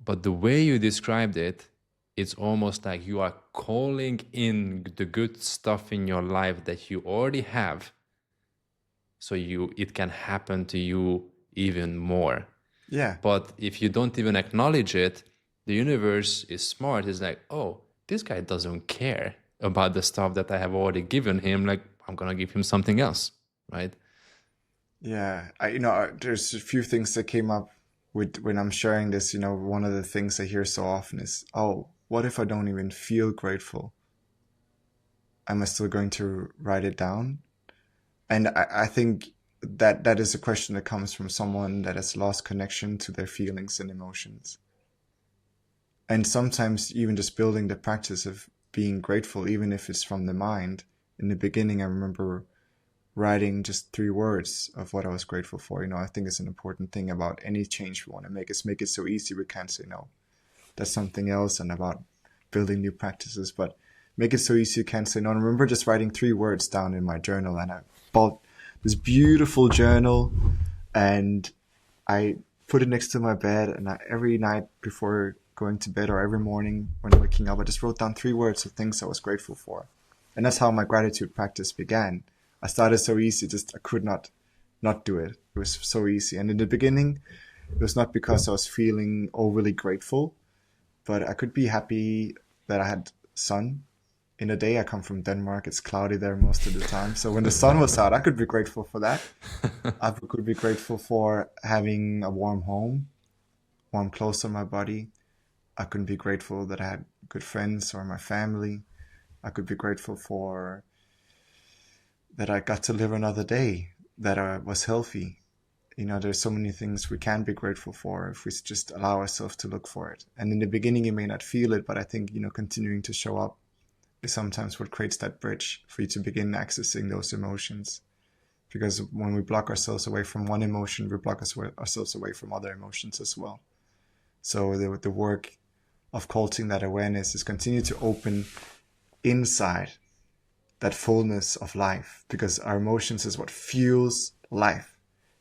But the way you described it, it's almost like you are calling in the good stuff in your life that you already have, so it can happen to you even more. Yeah. But if you don't even acknowledge it, the universe is smart. It's like, oh, this guy doesn't care about the stuff that I have already given him. Like, I'm gonna give him something else, right? Yeah. There's a few things that came up when I'm sharing this. One of the things I hear so often is, oh, what if I don't even feel grateful? Am I still going to write it down? And I think that is a question that comes from someone that has lost connection to their feelings and emotions. And sometimes even just building the practice of being grateful, even if it's from the mind. In the beginning, I remember writing just 3 words of what I was grateful for. I think it's an important thing about any change we want to make is make it so easy we can't say no. That's something else, and about building new practices, but make it so easy you can't say no. And I remember just writing 3 words down in my journal, and I bought this beautiful journal, and I put it next to my bed, and every night before going to bed or every morning when waking up, I just wrote down 3 words of things I was grateful for. And that's how my gratitude practice began. I started so easy, just I could not do it. It was so easy. And in the beginning, it was not because I was feeling overly grateful, but I could be happy that I had sun in a day. I come from Denmark. It's cloudy there most of the time. So when the sun was out, I could be grateful for that. I could be grateful for having a warm home, warm clothes on my body. I could be grateful that I had good friends or my family. I could be grateful for that I got to live another day, that I was healthy. There's so many things we can be grateful for if we just allow ourselves to look for it. And in the beginning, you may not feel it, but I think, continuing to show up is sometimes what creates that bridge for you to begin accessing those emotions. Because when we block ourselves away from one emotion, we block ourselves away from other emotions as well. So the work of cultivating that awareness is continue to open inside that fullness of life, because our emotions is what fuels life.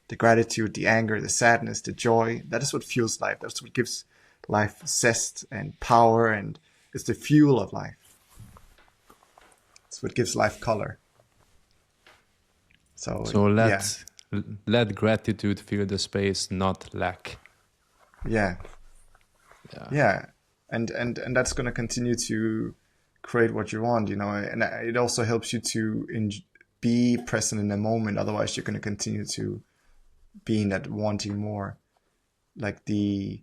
The gratitude, the anger, the sadness, the joy, that is what fuels life. That's what gives life zest and power, and it's the fuel of life. It's what gives life color. So let gratitude fill the space, not lack. Yeah. And that's going to continue to create what you want, and it also helps you to be present in the moment. Otherwise, you're going to continue to be in that wanting more, like the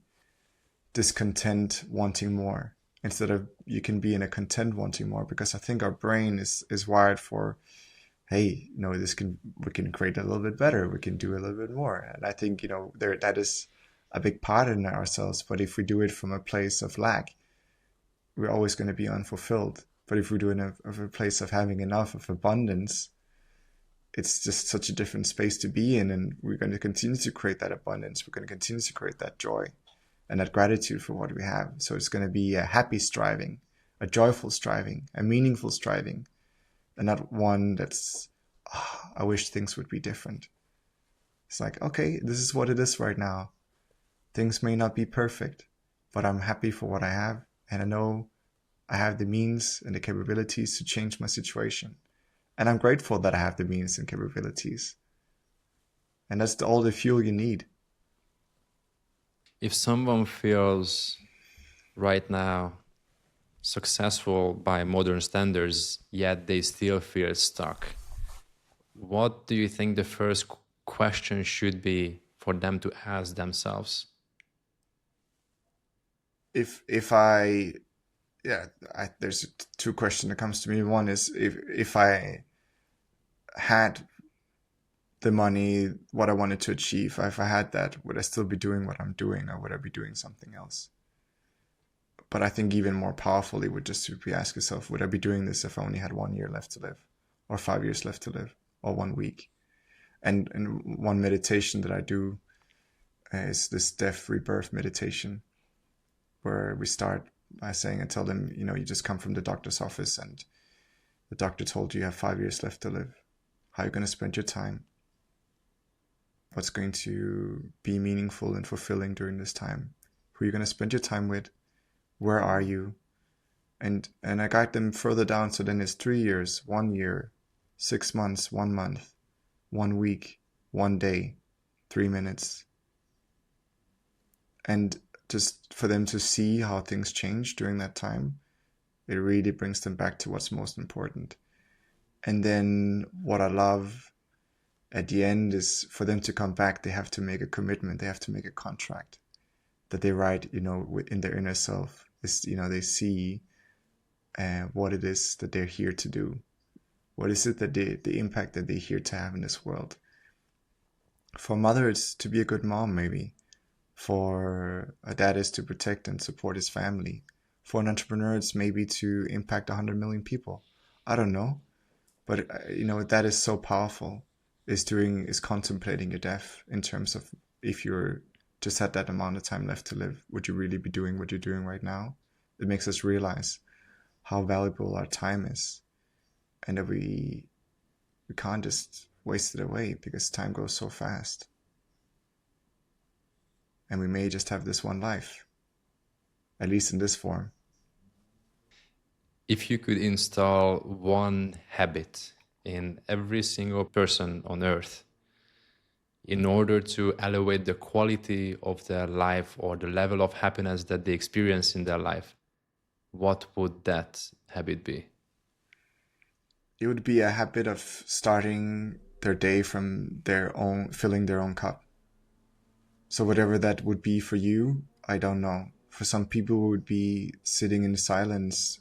discontent wanting more, instead of you can be in a content wanting more. Because I think our brain is wired for, hey, we can create a little bit better, we can do a little bit more. And I think that is a big part in ourselves. But if we do it from a place of lack, we're always going to be unfulfilled. But if we do it of a place of having enough, of abundance, it's just such a different space to be in. And we're going to continue to create that abundance. We're going to continue to create that joy and that gratitude for what we have. So it's going to be a happy striving, a joyful striving, a meaningful striving, and not one that's, I wish things would be different. It's like, okay, this is what it is right now. Things may not be perfect, but I'm happy for what I have. And I know I have the means and the capabilities to change my situation. And I'm grateful that I have the means and capabilities. And that's all the fuel you need. If someone feels right now successful by modern standards, yet they still feel stuck, what do you think the first question should be for them to ask themselves? There's 2 questions that comes to me. One is if I had the money, what I wanted to achieve, if I had that, would I still be doing what I'm doing, or would I be doing something else? But I think even more powerfully would just be ask yourself, would I be doing this if I only had 1 year left to live, or 5 years left to live, or 1 week? And one meditation that I do is this death rebirth meditation, where we start by saying, I tell them, you just come from the doctor's office and the doctor told you you have 5 years left to live. How are you going to spend your time? What's going to be meaningful and fulfilling during this time? Who are you going to spend your time with? Where are you? And I guide them further down. So then it's 3 years, 1 year, 6 months, 1 month, 1 week, 1 day, 3 minutes. And just for them to see how things change during that time, it really brings them back to what's most important. And then what I love at the end is for them to come back, they have to make a commitment, they have to make a contract that they write, in their inner self. They see what it is that they're here to do. What is it that the impact that they're here to have in this world? For a mother, it's to be a good mom, maybe. For a dad, is to protect and support his family. For an entrepreneur, it's maybe to impact 100 million people. I don't know. But that is so powerful. Is contemplating your death in terms of, if you're just had that amount of time left to live, would you really be doing what you're doing right now? It makes us realize how valuable our time is, and that we can't just waste it away, because time goes so fast, and we may just have this one life, at least in this form. If you could install one habit in every single person on earth in order to elevate the quality of their life or the level of happiness that they experience in their life, what would that habit be? It would be a habit of starting their day from filling their own cup. So whatever that would be for you, I don't know. For some people, it would be sitting in silence.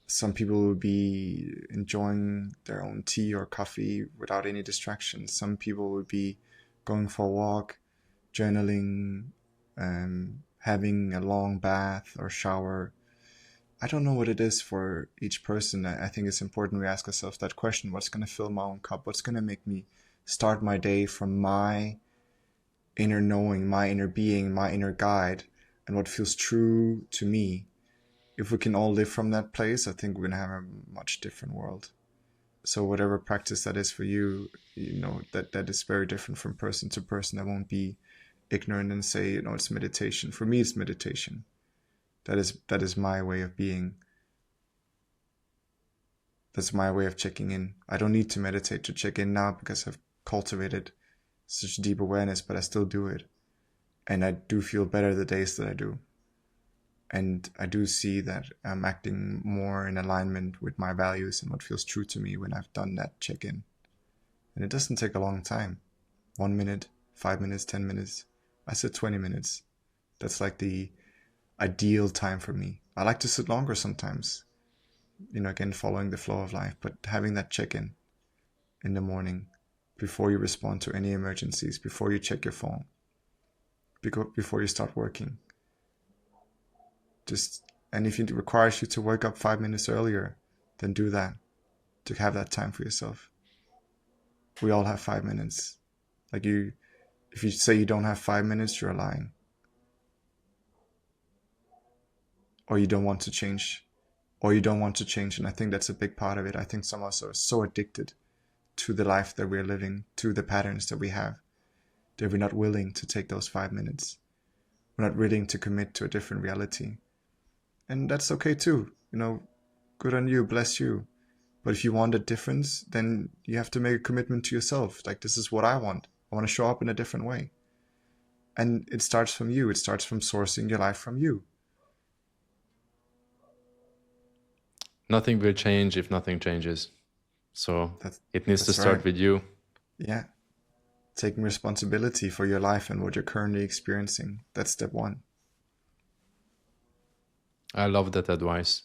Some people would be enjoying their own tea or coffee without any distractions. Some people would be going for a walk, journaling, having a long bath or shower. I don't know what it is for each person. I think it's important we ask ourselves that question. What's going to fill my own cup? What's going to make me start my day from my inner knowing, my inner being, my inner guide, and what feels true to me? If we can all live from that place, I think we're going to have a much different world. So whatever practice that is for you, that is very different from person to person. I won't be ignorant and say, it's meditation. For me, it's meditation. That is my way of being. That's my way of checking in. I don't need to meditate to check in now, because I've cultivated such deep awareness, but I still do it. And I do feel better the days that I do. And I do see that I'm acting more in alignment with my values and what feels true to me when I've done that check-in. And it doesn't take a long time. 1 minute, 5 minutes, 10 minutes. I sit 20 minutes. That's like the ideal time for me. I like to sit longer sometimes, again, following the flow of life, but having that check-in in the morning before you respond to any emergencies, before you check your phone, before you start working. And if it requires you to wake up 5 minutes earlier, then do that, to have that time for yourself. We all have 5 minutes. If you say you don't have 5 minutes, you're lying. Or you don't want to change. And I think that's a big part of it. I think some of us are so addicted to the life that we're living, to the patterns that we have, that we're not willing to take those 5 minutes. We're not willing to commit to a different reality. And that's okay too. Good on you, bless you. But if you want a difference, then you have to make a commitment to yourself. Like, this is what I want. I want to show up in a different way. And it starts from you. It starts from sourcing your life from you. Nothing will change if nothing changes. So it needs to start with you. Yeah. Taking responsibility for your life and what you're currently experiencing. That's step one. I love that advice.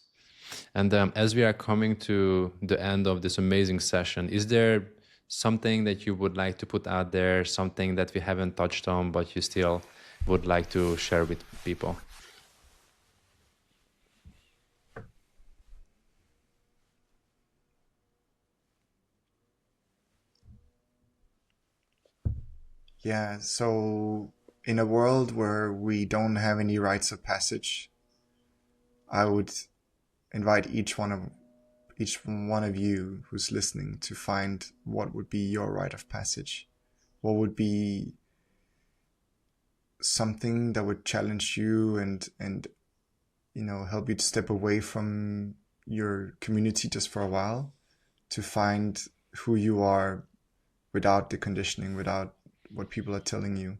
And as we are coming to the end of this amazing session, is there something that you would like to put out there, something that we haven't touched on, but you still would like to share with people? Yeah, so in a world where we don't have any rites of passage, I would invite each one of you who's listening to find what would be your rite of passage. What would be something that would challenge you and help you to step away from your community just for a while, to find who you are without the conditioning, without what people are telling you.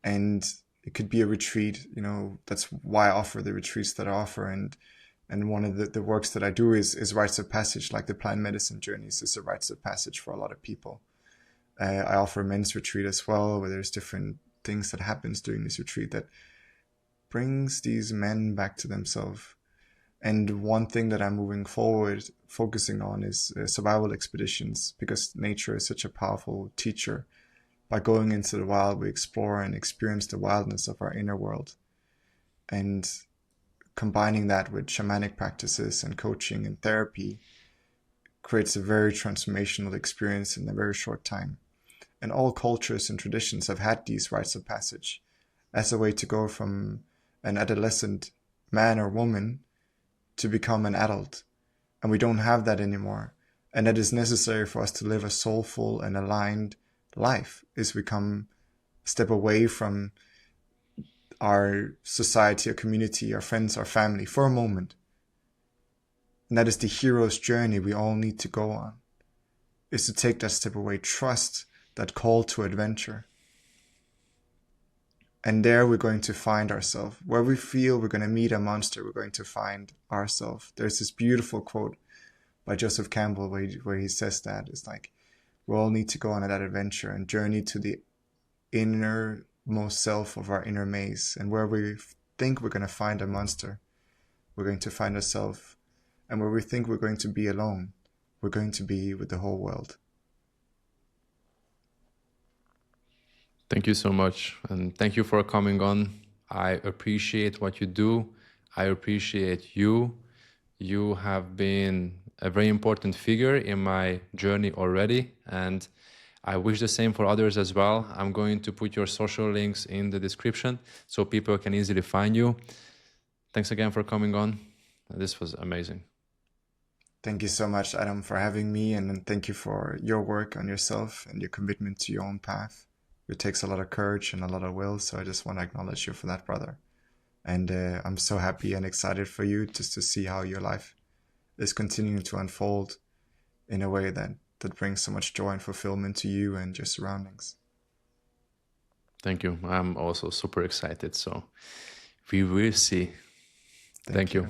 And it could be a retreat. That's why I offer the retreats that I offer. And one of the works that I do is rites of passage, like the plant medicine journeys is a rites of passage for a lot of people. I offer a men's retreat as well, where there's different things that happens during this retreat that brings these men back to themselves. And one thing that I'm moving forward focusing on is survival expeditions, because nature is such a powerful teacher. By going into the wild, we explore and experience the wildness of our inner world. And combining that with shamanic practices and coaching and therapy creates a very transformational experience in a very short time. And all cultures and traditions have had these rites of passage as a way to go from an adolescent man or woman to become an adult. And we don't have that anymore. And that is necessary for us to live a soulful and aligned life, is we step away from our society, our community, our friends, our family for a moment. And that is the hero's journey we all need to go on, is to take that step away, trust that call to adventure. And there we're going to find ourselves. Where we feel we're going to meet a monster, we're going to find ourselves. There's this beautiful quote by Joseph Campbell where he says that. It's like, we all need to go on that adventure and journey to the innermost self of our inner maze. And where we think we're going to find a monster, we're going to find ourselves. And where we think we're going to be alone, we're going to be with the whole world. Thank you so much. And thank you for coming on. I appreciate what you do. I appreciate you. You have been a very important figure in my journey already. And I wish the same for others as well. I'm going to put your social links in the description so people can easily find you. Thanks again for coming on. This was amazing. Thank you so much, Adam, for having me. And thank you for your work on yourself and your commitment to your own path. It takes a lot of courage and a lot of will. So I just want to acknowledge you for that, brother. And I'm so happy and excited for you just to see how your life is continuing to unfold in a way that brings so much joy and fulfillment to you and your surroundings. Thank you. I'm also super excited. So we will see. Thank you.